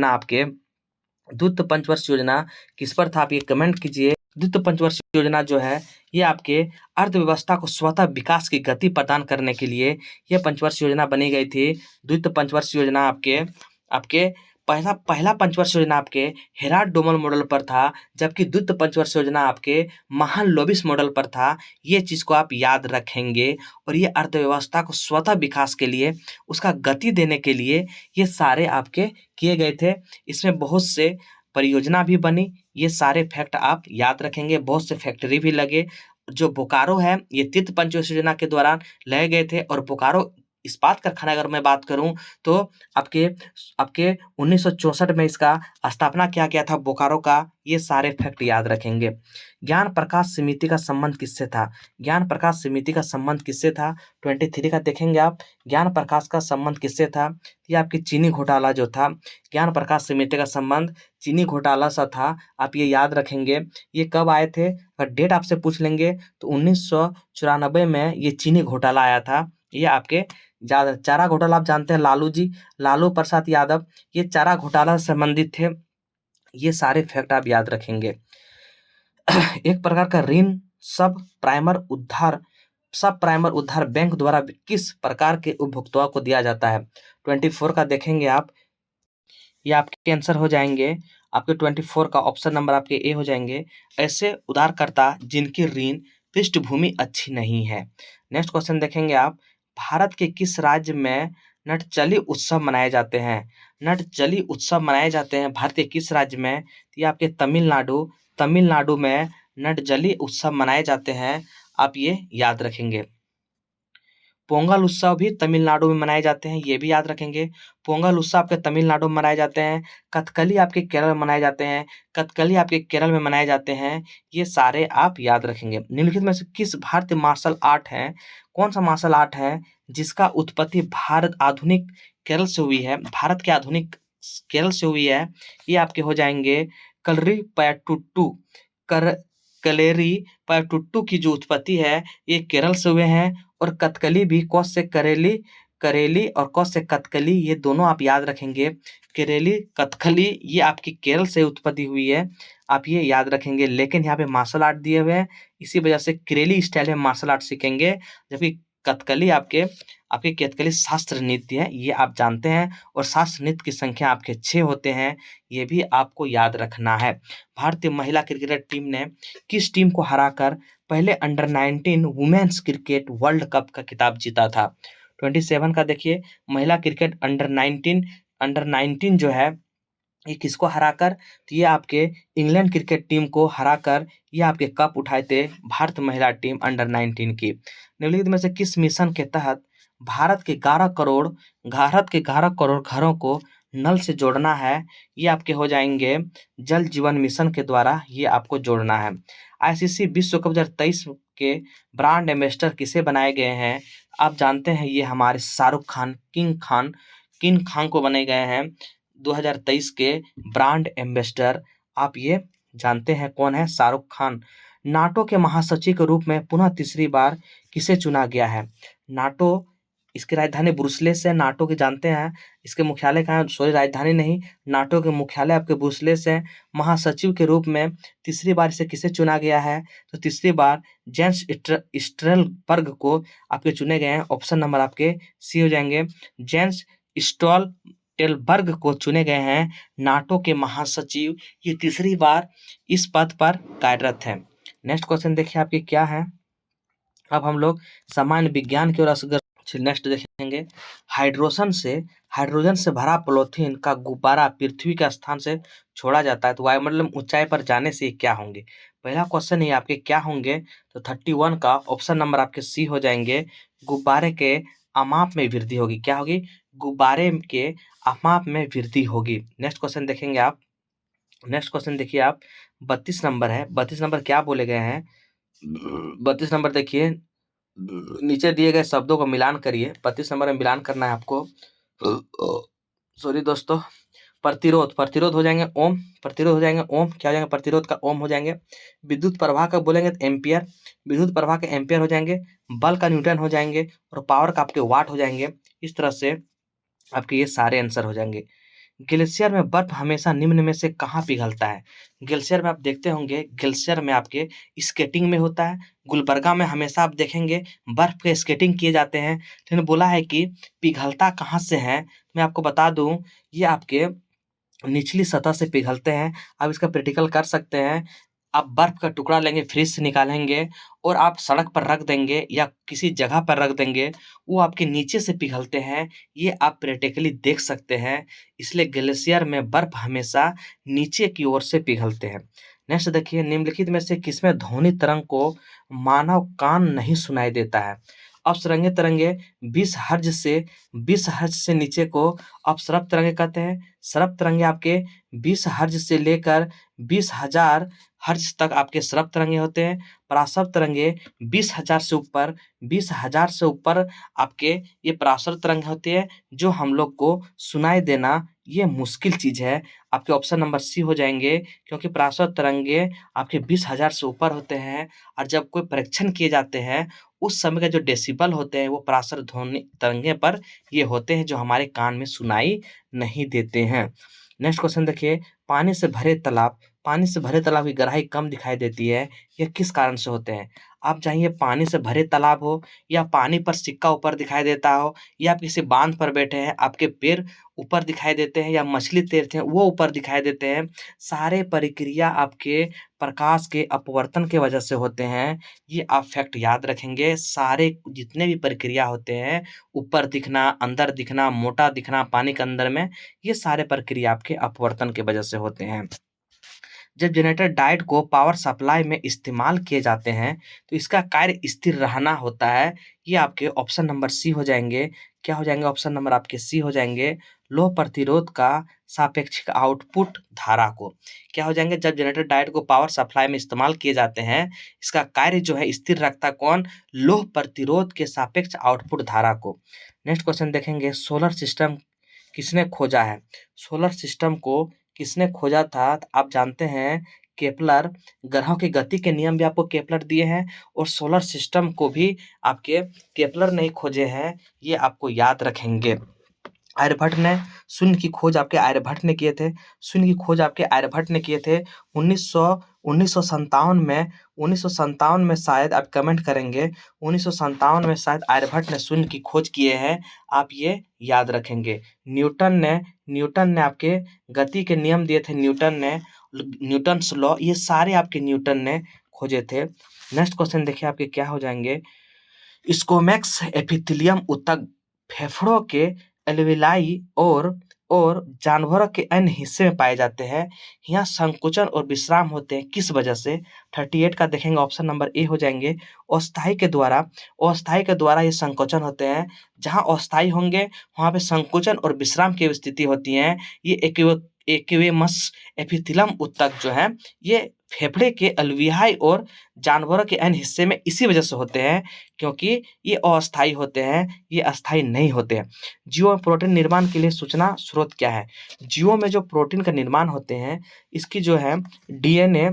योजना किस पर था? आप ये कमेंट कीजिए। द्वितीय पंचवर्षीय योजना जो है ये आपके अर्थव्यवस्था को स्वतः विकास की गति प्रदान करने के लिए यह पंचवर्षीय योजना बनी गई थी। द्वितीय पंचवर्षीय योजना आपके पहला पंचवर्षीय योजना आपके हेराल्ड डोमन मॉडल पर था, जबकि द्वितीय पंचवर्षीय योजना आपके महालनोबिस मॉडल पर था। ये चीज को आप याद रखेंगे। और ये अर्थव्यवस्था को स्वतः विकास के लिए, उसका गति देने के लिए ये सारे आपके किए गए थे। इसमें बहुत से परियोजना भी बनी। ये सारे फैक्ट आप याद रखेंगे। बहुत से फैक्ट्री भी लगे। जो बोकारो है ये तृतीय पंचवर्षीय योजना के दौरान लगे गए थे। और बोकारो इस्पात कारखाना अगर मैं बात करूं तो आपके 1964 में इसका स्थापना किया गया था बोकारो का। ये सारे फैक्ट याद रखेंगे। ज्ञान प्रकाश समिति का संबंध किससे था? ज्ञान प्रकाश समिति का संबंध किससे था? 23 का देखेंगे आप। ज्ञान प्रकाश का संबंध किससे था? ये आपकी चीनी घोटाला जो था, ज्ञान प्रकाश समिति का संबंध चीनी घोटाला सा था। आप ये याद रखेंगे। ये कब आए थे? अगर डेट आपसे पूछ लेंगे तो 1994 में ये चीनी घोटाला आया था। ये आपके चारा घोटाला आप जानते हैं, लालू प्रसाद यादव, ये चारा घोटाला से संबंधित थे। ये सारे फैक्ट आप याद रखेंगे। एक प्रकार का ऋण सब प्राइमर उद्धार बैंक द्वारा किस प्रकार के उपभोक्ताओं को दिया जाता है? 24 का देखेंगे आप। ये आपके आंसर हो जाएंगे। आपके 24 का ऑप्शन नंबर आपके ए हो जाएंगे। ऐसे उधारकर्ता जिनकी ऋण पृष्ठभूमि अच्छी नहीं है। नेक्स्ट क्वेश्चन देखेंगे आप। भारत के किस राज्य में नटचली उत्सव मनाए जाते हैं? नटचली उत्सव मनाए जाते हैं भारत के किस राज्य में? ये आपके तमिलनाडु में नटचली उत्सव मनाए जाते हैं। आप ये याद रखेंगे। पोंगल उत्सव भी तमिलनाडु में मनाए जाते हैं, ये भी याद रखेंगे। पोंगल उत्सव आपके तमिलनाडु में मनाए जाते हैं। कथकली आपके केरल में मनाए जाते हैं। ये सारे आप याद रखेंगे। निम्नलिखित में से किस भारतीय मार्शल आर्ट है? कौन सा मार्शल आर्ट है जिसका उत्पत्ति भारत के आधुनिक केरल से हुई है? ये आपके हो जाएंगे कलेरी पैटुट्टू की जो उत्पत्ति है ये केरल से हुए हैं। और कथकली भी कौस से करेली और कौस से कथकली, ये दोनों आप याद रखेंगे। करेली कथकली ये आपकी केरल से उत्पत्ति हुई है। आप ये याद रखेंगे। लेकिन यहाँ पे मार्शल आर्ट दिए हुए हैं, इसी वजह से करेली स्टाइल में मार्शल आर्ट सीखेंगे, जबकि कथकली आपके कथकली शास्त्र नृत्य है, ये आप जानते हैं। और शास्त्र नृत्य की संख्या आपके 6 होते हैं, ये भी आपको याद रखना है। भारतीय महिला क्रिकेट टीम ने किस टीम को हराकर पहले under 19 women's cricket world cup का खिताब जीता था? 27 का देखिए। महिला क्रिकेट अंडर 19 जो है ये किसको हराकर? तो ये आपके इंग्लैंड क्रिकेट टीम को हराकर ये आपके कप उठाए थे भारत महिला टीम अंडर 19 की। निम्नलिखित में से किस मिशन के तहत भारत के 11 करोड़ घरों को नल से जोड़ना है? ये आपके हो जाएंगे जल जीवन मिशन के द्वारा ये आपको जोड़ना है। आईसीसी विश्व कप 2023 के ब्रांड एम्बेसडर किसे बनाए गए हैं? आप जानते हैं ये हमारे शाहरुख खान, किंग खान को बने गए हैं 2023 के ब्रांड एम्बेसडर। आप ये जानते हैं कौन है? शाहरुख खान। नाटो के महासचिव के रूप में पुनः तीसरी बार किसे चुना गया है? नाटो इसकी राजधानी ब्रुसेल्स है, नाटो की जानते हैं। इसके मुख्यालय कहाँ है? सॉरी, राजधानी नहीं, नाटो के मुख्यालय आपके ब्रुसेल्स है। महासचिव के रूप में तीसरी बार इसे किसे चुना गया है? तो तीसरी बार जेंस स्टोल्टनबर्ग को आपके चुने गए हैं। ऑप्शन नंबर आपके सी हो जाएंगे। जेंस स्टोल्टनबर्ग को चुने गए हैं नाटो के महासचिव। ये तीसरी बार इस पद पर कार्यरत है। नेक्स्ट क्वेश्चन देखिए आपके क्या है। अब हम लोग सामान्य विज्ञान की ओर अग्रसर। नेक्स्ट देखेंगे, हाइड्रोजन से भरा पॉलीथीन का गुब्बारा पृथ्वी के स्थान से छोड़ा जाता है तो वायुमंडल ऊंचाई पर जाने से क्या होंगे? पहला क्वेश्चन है आपके क्या होंगे? तो 31 का ऑप्शन नंबर आपके सी हो जाएंगे। गुब्बारे के अमाप में वृद्धि होगी। क्या होगी? गुब्बारे के अमाप में वृद्धि होगी। नेक्स्ट क्वेश्चन देखेंगे आप। नेक्स्ट क्वेश्चन देखिए आप, 32 नंबर है। 32 नंबर क्या बोले गए हैं? 32 नंबर देखिए, नीचे दिए गए शब्दों का मिलान करिए। 32 नंबर में मिलान करना है आपको। सॉरी दोस्तों, प्रतिरोध हो जाएंगे ओम। प्रतिरोध हो जाएंगे ओम। क्या हो जाएंगे? प्रतिरोध का ओम हो जाएंगे। विद्युत प्रवाह का बोलेंगे तो एम्पियर। विद्युत प्रवाह के एम्पियर हो जाएंगे। बल का न्यूटन हो जाएंगे और पावर का आपके वाट हो जाएंगे। इस तरह से आपके ये सारे आंसर हो जाएंगे। ग्लेशियर में बर्फ हमेशा निम्न में से कहाँ पिघलता है? ग्लेशियर में आप देखते होंगे, ग्लेशियर में आपके स्केटिंग में होता है। गुलबर्गा में हमेशा आप देखेंगे बर्फ के स्केटिंग किए जाते हैं। लेकिन बोला है कि पिघलता कहाँ से है? मैं आपको बता दूं, ये आपके निचली सतह से पिघलते हैं। आप इसका प्रैक्टिकल कर सकते हैं। आप बर्फ का टुकड़ा लेंगे, फ्रिज से निकालेंगे और आप सड़क पर रख देंगे या किसी जगह पर रख देंगे, वो आपके नीचे से पिघलते हैं। ये आप प्रैक्टिकली देख सकते हैं। इसलिए ग्लेशियर में बर्फ हमेशा नीचे की ओर से पिघलते हैं। नेक्स्ट देखिए, निम्नलिखित में से किसमें ध्वनि तरंग को मानव कान नहीं सुनाई देता है? अपसरंगे तरंगे 20 हर्ज से नीचे को अपसरप तरंगे कहते हैं। सरप तरंगे आपके 20 हर्ज से लेकर 20,000 हर्ज तक आपके सरप तरंगे होते हैं। परासरप तरंगे 20,000 से ऊपर आपके ये परासर तरंग होते हैं, जो हम लोग को सुनाई देना ये मुश्किल चीज है। आपके ऑप्शन नंबर सी हो जाएंगे, क्योंकि परासर तरंगे आपके 20,000 से ऊपर होते हैं और जब कोई परीक्षण किए जाते हैं उस समय का जो डेसिबल होते हैं वो परासर ध्वनि तरंगे पर ये होते हैं, जो हमारे कान में सुनाई नहीं देते हैं। नेक्स्ट क्वेश्चन देखिए, पानी से भरे तालाब की गहराई कम दिखाई देती है, यह किस कारण से होते हैं? आप चाहे पानी से भरे तालाब हो या पानी पर सिक्का ऊपर दिखाई देता हो या आप किसी बांध पर बैठे हैं, आपके पैर ऊपर दिखाई देते हैं या मछली तैरते हैं वो ऊपर दिखाई देते हैं, सारे प्रक्रिया आपके प्रकाश के अपवर्तन के वजह से होते हैं। ये आप फैक्ट याद रखेंगे। सारे जितने भी प्रक्रिया होते हैं, ऊपर दिखना, अंदर दिखना, मोटा दिखना पानी के अंदर में, ये सारे प्रक्रिया आपके अपवर्तन के वजह से होते हैं। जब जनरेटर डायोड को पावर सप्लाई में इस्तेमाल किए जाते हैं तो इसका कार्य स्थिर रहना होता है। ये आपके ऑप्शन नंबर सी हो जाएंगे। क्या हो जाएंगे? ऑप्शन नंबर आपके सी हो जाएंगे। लो प्रतिरोध का सापेक्षिक आउटपुट धारा को। क्या हो जाएंगे? जब जनरेटर डायोड को पावर सप्लाई में इस्तेमाल किए जाते हैं, इसका कार्य जो है स्थिर रखता कौन? लो प्रतिरोध के सापेक्ष आउटपुट धारा को। नेक्स्ट क्वेश्चन देखेंगे, सोलर सिस्टम किसने खोजा है? सोलर सिस्टम को किसने खोजा था? तो आप जानते हैं केपलर। ग्रहों की गति के नियम भी आपको केपलर दिए हैं और सोलर सिस्टम को भी आपके केपलर ने ही खोजे हैं, ये आपको याद रखेंगे। आर्यभट्ट ने शून्य की खोज आपके आर्यभट्ट ने किए थे। शून्य की खोज आपके आर्यभट्ट ने किए थे 1957 में। 1957 में शायद आप कमेंट करेंगे, 1957 में शायद आर्यभट्ट ने शून्य की खोज किए हैं, आप ये याद रखेंगे। न्यूटन ने आपके गति के नियम दिए थे। न्यूटन्स लॉ, ये सारे आपके न्यूटन ने खोजे थे। नेक्स्ट क्वेश्चन देखिए आपके क्या हो जाएंगे। स्क्वैमोक्स एपिथेलियम ऊतक फेफड़ों के एल्वेलाई और जानवरों के अन्य हिस्से में पाए जाते हैं। यहाँ संकुचन और विश्राम होते हैं, किस वजह से? 38 का देखेंगे, ऑप्शन नंबर ए हो जाएंगे। अस्थायी के द्वारा ये संकोचन होते हैं। जहाँ अस्थायी होंगे वहाँ पे संकुचन और विश्राम की स्थिति होती है। ये एक्वेमस एपिथेलियम ऊतक जो है ये फेफड़े के अल्वियाई और जानवरों के अन्य हिस्से में इसी वजह से होते हैं, क्योंकि ये अस्थायी होते हैं, ये अस्थायी नहीं होते हैं। जीवों में प्रोटीन निर्माण के लिए सूचना स्रोत क्या है? जीवों में जो प्रोटीन का निर्माण होते हैं, इसकी जो है डीएनए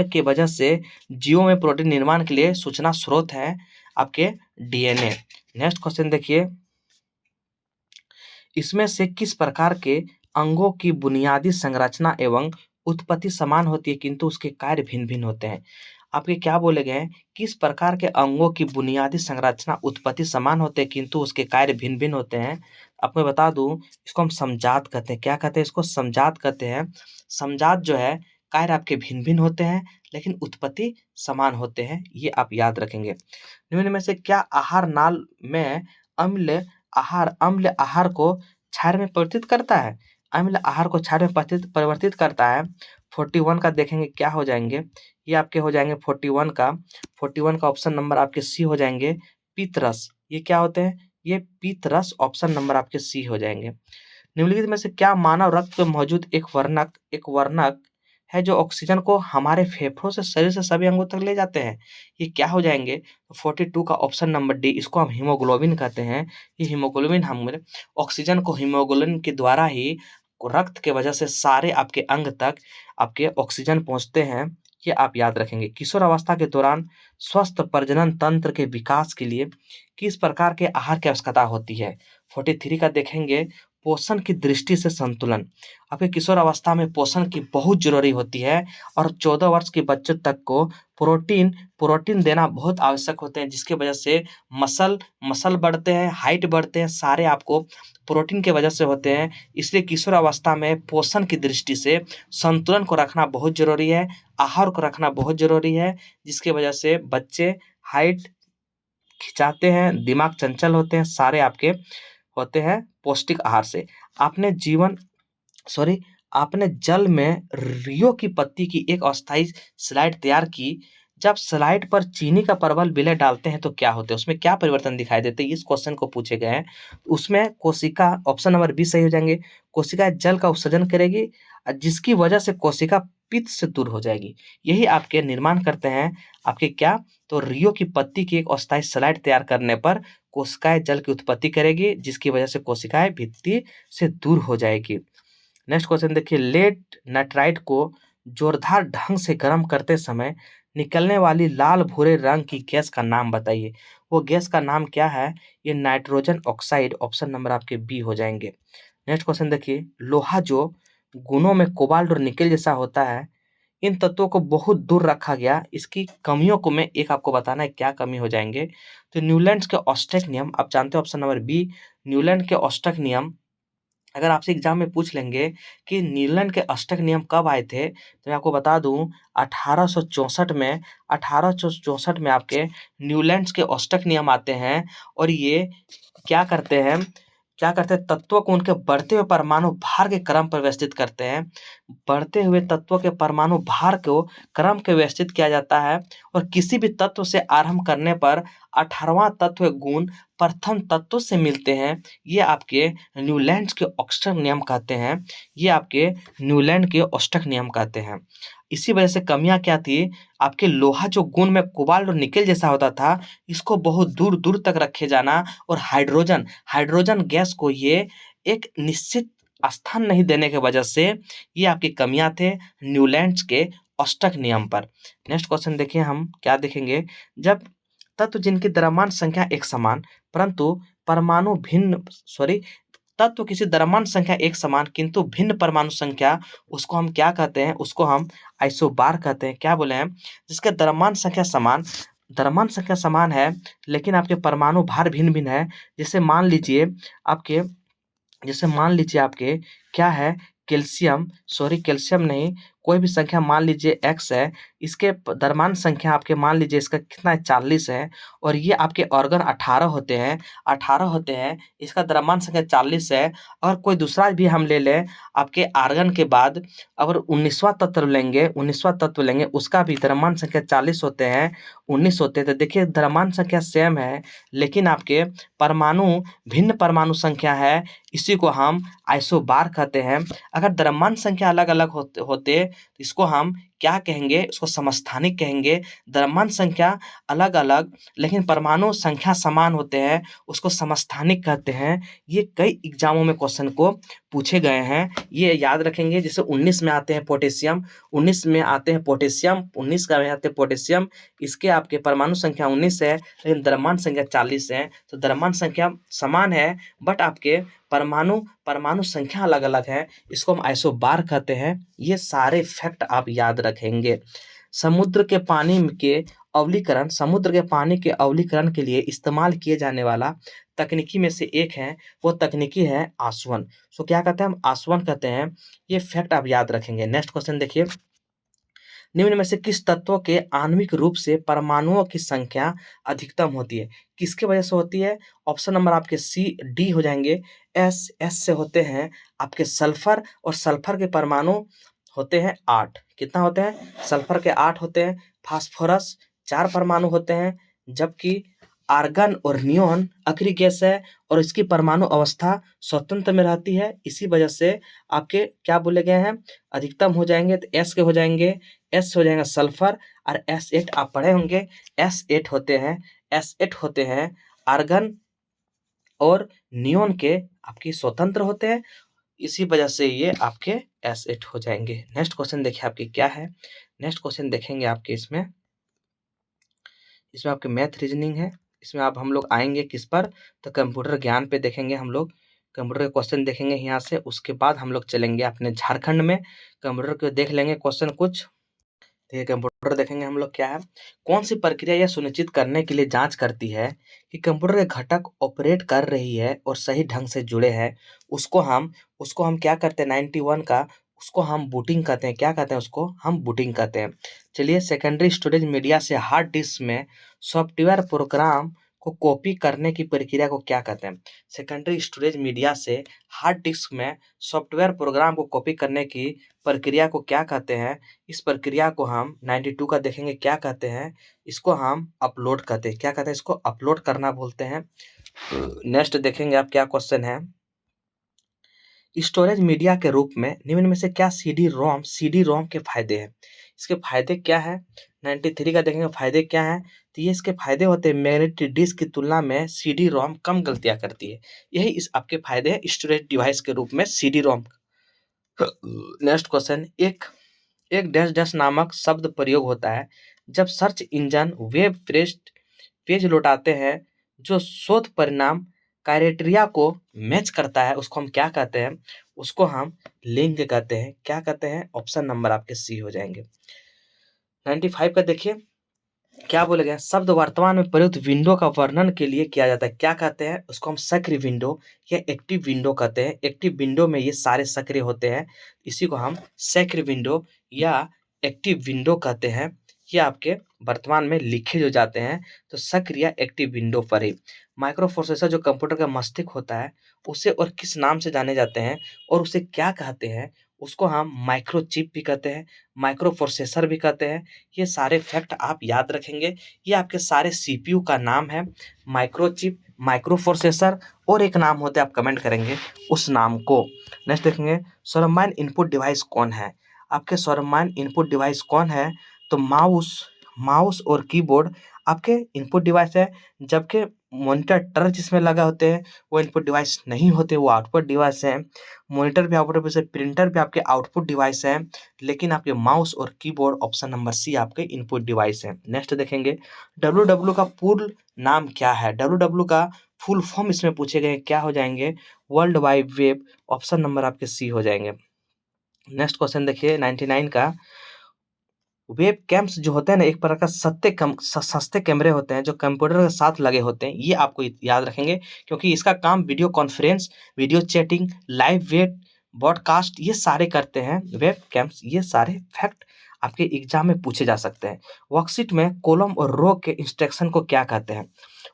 के वजह से जीवों में प्रोटीन निर्माण के लिए सूचना स्रोत है आपके डीएनए। नेक्स्ट क्वेश्चन देखिए, इसमें से किस प्रकार के अंगों की बुनियादी संरचना एवं उत्पत्ति समान होती है किंतु उसके कार्य भिन्न भिन्न होते हैं। आपके क्या बोले गए हैं, किस प्रकार के अंगों की बुनियादी संरचना उत्पत्ति समान होते हैं किंतु उसके कार्य भिन्न भिन्न होते हैं। आपको मैं बता दूं, इसको हम समजात कहते हैं। क्या कहते हैं इसको? समजात कहते हैं। समजात जो है, कार्य आपके भिन्न भिन्न होते हैं लेकिन उत्पत्ति समान होते हैं, ये आप याद रखेंगे। निम्न में से क्या आहार नाल में अम्ल आहार को क्षार में परिवर्तित करता है? अम्ल आहार को क्षार में परिवर्तित करता है। 41 का देखेंगे क्या हो जाएंगे, ये आपके हो जाएंगे 41 का ऑप्शन नंबर आपके सी हो जाएंगे, पीतरस। ये क्या होते हैं? ये पीतरस, ऑप्शन नंबर आपके सी हो जाएंगे। निम्नलिखित में से क्या मानव रक्त में मौजूद एक वर्णक है जो ऑक्सीजन को हमारे फेफड़ों से शरीर से सभी अंगों तक ले जाते हैं? ये क्या हो जाएंगे? 42 का ऑप्शन नंबर डी, इसको हम हीमोग्लोबिन कहते हैं। ये हीमोग्लोबिन, हम ऑक्सीजन को हीमोग्लोबिन के द्वारा ही रक्त के वजह से सारे आपके अंग तक आपके ऑक्सीजन पहुंचते हैं, ये आप याद रखेंगे। किशोर अवस्था के दौरान स्वस्थ प्रजनन तंत्र के विकास के लिए किस प्रकार के आहार की आवश्यकता होती है? 43 का देखेंगे, पोषण की दृष्टि से संतुलन। आपके किशोर अवस्था में पोषण की बहुत जरूरी होती है और 14 वर्ष के बच्चों तक को प्रोटीन देना बहुत आवश्यक होते हैं, जिसके वजह से मसल बढ़ते हैं, हाइट बढ़ते हैं, सारे आपको प्रोटीन के वजह से होते हैं। इसलिए किशोर अवस्था में पोषण की दृष्टि से संतुलन को रखना बहुत जरूरी है, आहार को रखना बहुत जरूरी है, जिसकी वजह से बच्चे हाइट खिंचाते हैं, दिमाग चंचल होते हैं, सारे आपके होते हैं पौष्टिक आहार से। आपने जल में रियो की पत्ती की एक अस्थाई स्लाइड तैयार की। जब स्लाइड पर चीनी का परवल विलय डालते हैं तो क्या होते हैं? उसमें क्या परिवर्तन दिखाई देते हैं? इस क्वेश्चन को पूछे गए हैं। उसमें कोशिका, ऑप्शन नंबर बी सही हो जाएंगे, कोशिका जल का उत्सर्जन करेगी जिसकी वजह से कोशिका पित्त से दूर हो जाएगी। यही आपके निर्माण करते हैं आपके क्या? तो रियो की पत्ती की एक अस्थाई स्लाइड तैयार करने पर कोशिकाएं जल की उत्पत्ति करेगी जिसकी वजह से कोशिकाएं भित्ति से दूर हो जाएगी। नेक्स्ट क्वेश्चन देखिए, लेड नाइट्राइट को जोरदार ढंग से गर्म करते समय निकलने वाली लाल भूरे रंग की गैस का नाम बताइए। वो गैस का नाम क्या है? ये नाइट्रोजन ऑक्साइड, ऑप्शन नंबर आपके बी हो जाएंगे। नेक्स्ट क्वेश्चन देखिए, लोहा जो गुणों में कोबाल्ट और निकेल जैसा होता है, इन तत्वों को बहुत दूर रखा गया, इसकी कमियों को मैं एक आपको बताना है, क्या कमी हो जाएंगे? तो न्यूलैंड के ऑस्टेक नियम, आप जानते हो, ऑप्शन नंबर बी, न्यूलैंड के ऑस्टेक नियम। अगर आपसे एग्जाम में पूछ लेंगे कि न्यूलैंड के ऑस्टेक नियम कब आए थे, तो मैं आपको बता दूं 1864 में आपके न्यूलैंड के ऑस्टेक नियम आते हैं। और ये क्या करते हैं, तत्वों को उनके बढ़ते हुए परमाणु भार के क्रम पर व्यवस्थित करते हैं। बढ़ते हुए तत्वों के परमाणु भार को क्रम के व्यवस्थित किया जाता है और किसी भी तत्व से आरंभ करने पर 18वां तत्व गुण प्रथम तत्व से मिलते हैं। ये आपके न्यूलैंड के ऑस्टेक नियम कहते हैं। ये आपके न्यूलैंड के ऑस्टेक नियम कहते हैं। इसी वजह से कमियां क्या थी, आपके लोहा जो गुण में कोबाल्ट और निकेल जैसा होता था, इसको बहुत दूर दूर तक रखे जाना, और हाइड्रोजन गैस को ये एक निश्चित स्थान नहीं देने की वजह से ये आपकी कमियां थे न्यूलैंड के ऑस्टेक नियम पर। नेक्स्ट क्वेश्चन देखिए, हम क्या देखेंगे, जब तत्व जिनकी द्रव्यमान संख्या एक समान परंतु परमाणु भिन्न तत्व किसी द्रव्यमान संख्या एक समान किंतु भिन्न परमाणु संख्या, उसको हम क्या कहते हैं? उसको हम आइसोबार कहते हैं। क्या बोले हैं? जिसके द्रव्यमान संख्या समान है लेकिन आपके परमाणु भार भिन्न भिन्न है। जैसे मान लीजिए आपके क्या है, कैल्शियम नहीं, कोई भी संख्या मान लीजिए x है, इसके द्रव्यमान संख्या आपके मान लीजिए इसका कितना है, 40 है, और ये आपके ऑर्गन 18 होते हैं, इसका द्रव्यमान संख्या 40 है। और कोई दूसरा भी हम ले लें आपके आर्गन के बाद, अगर 19वां तत्व लेंगे उसका भी द्रव्यमान संख्या 40 होते हैं, 19 होते हैं। तो देखिए द्रव्यमान संख्या सेम है लेकिन आपके परमाणु भिन्न परमाणु संख्या है, इसी को हम आइसोबार कहते हैं। अगर द्रव्यमान संख्या अलग अलग होते इसको हम क्या कहेंगे, उसको समस्थानिक कहेंगे। द्रव्यमान संख्या अलग-अलग लेकिन परमाणु संख्या समान होते हैं, उसको समस्थानिक कहते हैं। ये कई एग्जामों में क्वेश्चन को पूछे गए हैं, ये याद रखेंगे। जैसे 19 में आते हैं पोटेशियम, 19 में आते हैं पोटेशियम, 19 का में आते हैं पोटेशियम। इसके आपके परमाणु संख्या 19 है लेकिन द्रव्यमान संख्या 40 है, तो द्रव्यमान संख्या समान है बट आपके परमाणु परमाणु संख्या अलग-अलग है, इसको हम आइसोबार कहते हैं। ये सारे फैक्ट आप याद रखेंगे। समुद्र के पानी के अवलीकरण, समुद्र के पानी के अवलीकरण के लिए इस्तेमाल किए जाने वाला तकनीकी में से एक है, वो तकनीकी है आसवन। सो क्या कहते हैं हम, आसवन कहते हैं। ये फैक्ट आप याद रखेंगे। नेक्स्ट क्वेश्चन देखिए, निम्न में से किस तत्व के आणविक रूप से परमाणुओं की संख्या अधिकतम होती है? किसके वजह से होती है? ऑप्शन नंबर आपके सी डी हो जाएंगे। एस एस से होते हैं आपके सल्फर, और सल्फर के परमाणु होते हैं 8। कितना होते हैं? सल्फर के 8 होते हैं। फास्फोरस 4 परमाणु होते हैं, जबकि आर्गन और नियोन आखिरी गैस है और इसकी परमाणु अवस्था स्वतंत्र में रहती है। इसी वजह से आपके क्या बोले गए हैं, अधिकतम हो जाएंगे। तो एस के हो जाएंगे, एस हो जाएगा सल्फर, और S8 आप पढ़े होंगे। S8 होते हैं, S8 होते हैं आर्गन और नियोन के आपकी स्वतंत्र होते हैं, इसी वजह से ये आपके S8 हो जाएंगे। नेक्स्ट क्वेश्चन देखिए आपके क्या है। नेक्स्ट क्वेश्चन देखेंगे आपके इसमें आपके मैथ रीजनिंग है। इसमें आप हम लोग आएंगे किस पर, तो कंप्यूटर ज्ञान पे देखेंगे हम लोग। कंप्यूटर के क्वेश्चन देखेंगे यहाँ से, उसके बाद हम लोग चलेंगे अपने झारखंड में। कंप्यूटर के देख लेंगे क्वेश्चन कुछ। देखिए कंप्यूटर देखेंगे हम लोग क्या है। कौन सी प्रक्रिया यह सुनिश्चित करने के लिए जांच करती है कि कंप्यूटर के घटक ऑपरेट कर रही है और सही ढंग से जुड़े हैं? उसको हम क्या करते हैं, 91 का उसको हम बूटिंग कहते हैं। क्या कहते हैं उसको? हम बूटिंग कहते हैं। चलिए, सेकेंडरी स्टोरेज मीडिया से हार्ड डिस्क में सॉफ्टवेयर प्रोग्राम को कॉपी करने की प्रक्रिया को क्या कहते हैं? सेकेंडरी स्टोरेज मीडिया से हार्ड डिस्क में सॉफ्टवेयर प्रोग्राम को कॉपी करने की प्रक्रिया को क्या कहते हैं? इस प्रक्रिया को हम 92 का देखेंगे क्या कहते हैं, इसको हम अपलोड कहते हैं। क्या कहते हैं? इसको अपलोड करना बोलते हैं। नेक्स्ट देखेंगे आप क्या क्वेश्चन है। स्टोरेज मीडिया के रूप में निम्न में से क्या सीडी रोम के फायदे हैं? इसके फायदे क्या है? 93 का देखेंगे फायदे क्या है। तो ये इसके फायदे होते हैं, मैग्नेटिक डिस्क की तुलना में सीडी रोम कम गलतियां करती है। यही इस आपके फायदे हैं स्टोरेज डिवाइस के रूप में सीडी रोम। नेक्स्ट क्वेश्चन, एक एक डैश डैश नामक शब्द प्रयोग होता है जब सर्च इंजन वेब पेज लौटाते हैं जो शोध परिणाम क्राइटेरिया को मैच करता है, उसको हम क्या कहते हैं? उसको हम लिंक कहते हैं। क्या कहते हैं? ऑप्शन नंबर आपके सी हो जाएंगे। 95 का देखिए क्या बोले गए, शब्द वर्तमान में प्रयुक्त विंडो का वर्णन के लिए किया जाता है। क्या कहते हैं? उसको हम सक्रिय विंडो या एक्टिव विंडो कहते हैं। एक्टिव विंडो में ये सारे सक्रिय होते हैं, इसी को हम सक्रिय विंडो या एक्टिव विंडो कहते हैं। ये आपके वर्तमान में लिखे जो जाते हैं तो सक्रिय या एक्टिव विंडो पर ही। माइक्रो प्रोसेसर जो कंप्यूटर का मस्तिष्क होता है, उसे और किस नाम से जाने जाते हैं और उसे क्या कहते हैं? उसको हम माइक्रोचिप भी कहते हैं, माइक्रो प्रोसेसर भी कहते हैं। ये सारे फैक्ट आप याद रखेंगे। ये आपके सारे सीपीयू का नाम है, माइक्रोचिप, माइक्रो प्रोसेसर, और एक नाम होता है, आप कमेंट करेंगे उस नाम को। नेक्स्ट देखेंगे, सर्वमान्य इनपुट डिवाइस कौन है? आपके सर्वमान्य इनपुट डिवाइस कौन है? तो माउस और कीबोर्ड आपके इनपुट डिवाइस है, जबकि मॉनिटर टच जिसमें लगा होते हैं वो इनपुट डिवाइस नहीं होते, वो आउटपुट डिवाइस है। मॉनिटर भी आउटपुट डिवाइस है, प्रिंटर भी आपके आउटपुट डिवाइस है, लेकिन आपके माउस और कीबोर्ड ऑप्शन नंबर सी आपके इनपुट डिवाइस है। नेक्स्ट देखेंगे, डब्ल्यू का पूर्ण नाम क्या है? डब्ल्यू का फुल फॉर्म इसमें पूछे गए, क्या हो जाएंगे? World wide web, option number आपके सी हो जाएंगे। नेक्स्ट क्वेश्चन देखिए 99 का, वेब कैम्स जो होते हैं ना, एक प्रकार का सस्ते कैमरे होते हैं जो कंप्यूटर के साथ लगे होते हैं। ये आपको याद रखेंगे क्योंकि इसका काम video conference, video chatting, live web broadcast ये सारे करते हैं वेब कैम्स। ये सारे फैक्ट आपके एग्जाम में पूछे जा सकते हैं। वर्कशीट में कॉलम और रो के इंस्ट्रक्शन को क्या कहते हैं?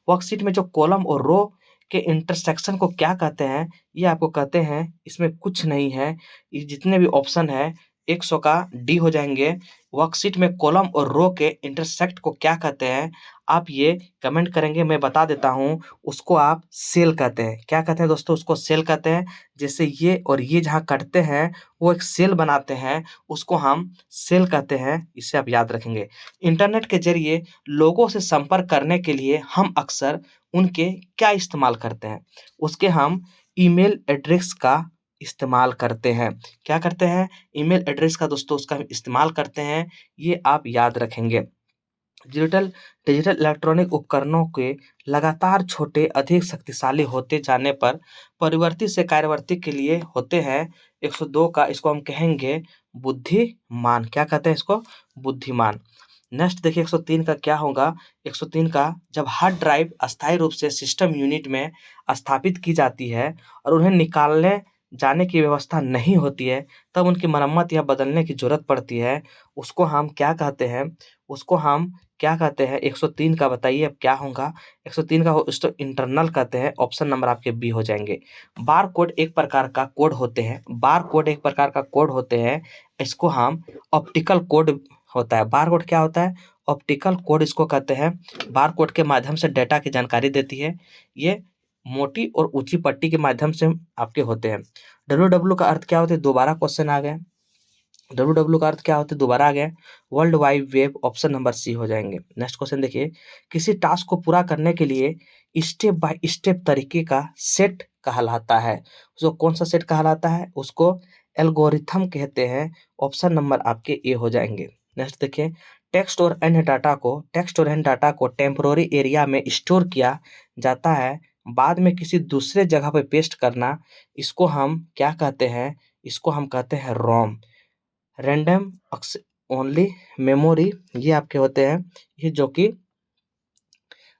वर्कशीट में जो कॉलम और रो के इंटरसेक्शन को क्या कहते हैं? ये आपको कहते हैं, इसमें कुछ नहीं है, ये जितने भी ऑप्शन है 100 का डी हो जाएंगे। वर्कशीट में कॉलम और रो के इंटरसेक्ट को क्या कहते हैं? आप ये कमेंट करेंगे, मैं बता देता हूँ। उसको आप सेल कहते हैं। क्या कहते हैं दोस्तों? उसको सेल कहते हैं। जैसे ये और ये जहाँ कटते हैं वो एक सेल बनाते हैं, उसको हम सेल कहते हैं। इसे आप याद रखेंगे। इंटरनेट के जरिए लोगों से संपर्क करने के लिए हम अक्सर उनके क्या इस्तेमाल करते हैं? उसके हम ईमेल एड्रेस का इस्तेमाल करते हैं। क्या करते हैं? ईमेल एड्रेस का दोस्तों उसका हम इस्तेमाल करते हैं। ये आप याद रखेंगे। डिजिटल डिजिटल इलेक्ट्रॉनिक उपकरणों के लगातार छोटे, अधिक शक्तिशाली होते जाने पर परिवर्ती से कार्यवर्ती के लिए होते हैं। 102 का इसको हम कहेंगे बुद्धिमान। क्या कहते हैं इसको? बुद्धिमान। नेक्स्ट देखिए 103 का क्या होगा? 103 का जब हार्ड ड्राइव अस्थायी रूप से सिस्टम यूनिट में स्थापित की जाती है और उन्हें निकालने जाने की व्यवस्था नहीं होती है, तब उनकी मरम्मत या बदलने की ज़रूरत पड़ती है। उसको हम क्या कहते हैं? उसको हम क्या कहते हैं? 103 का बताइए अब क्या होगा? 103 का उसको इंटरनल कहते हैं। ऑप्शन नंबर आपके बी हो जाएँगे। बार कोड एक प्रकार का कोड होते हैं। बार कोड एक प्रकार का कोड होते हैं। इसको हम ऑप्टिकल कोड होता है। बार कोड क्या होता है? ऑप्टिकल कोड इसको कहते हैं। बार कोड के माध्यम से डेटा की जानकारी देती है। ये मोटी और ऊंची पट्टी के माध्यम से आपके होते हैं। डब्ल्यू का अर्थ क्या होता है? दोबारा क्वेश्चन आ गया। डब्ल्यू का अर्थ क्या होता है? दोबारा आ गया। World wide web. Option number C हो जाएंगे। नेक्स्ट क्वेश्चन देखिए, किसी टास्क को पूरा करने के लिए स्टेप बाय स्टेप तरीके का सेट कहलाता है। उसको कौन सा सेट कहलाता है? उसको एल्गोरिथम कहते हैं। ऑप्शन नंबर आपके ए हो जाएंगे। नेक्स्ट देखिए, टेक्स्ट और एंड डाटा को टेम्पोररी एरिया में स्टोर किया जाता है, बाद में किसी दूसरे जगह पे पेस्ट करना, इसको हम क्या कहते हैं? इसको हम कहते हैं रोम। रैंडम ओनली मेमोरी ये आपके होते हैं, ये जो कि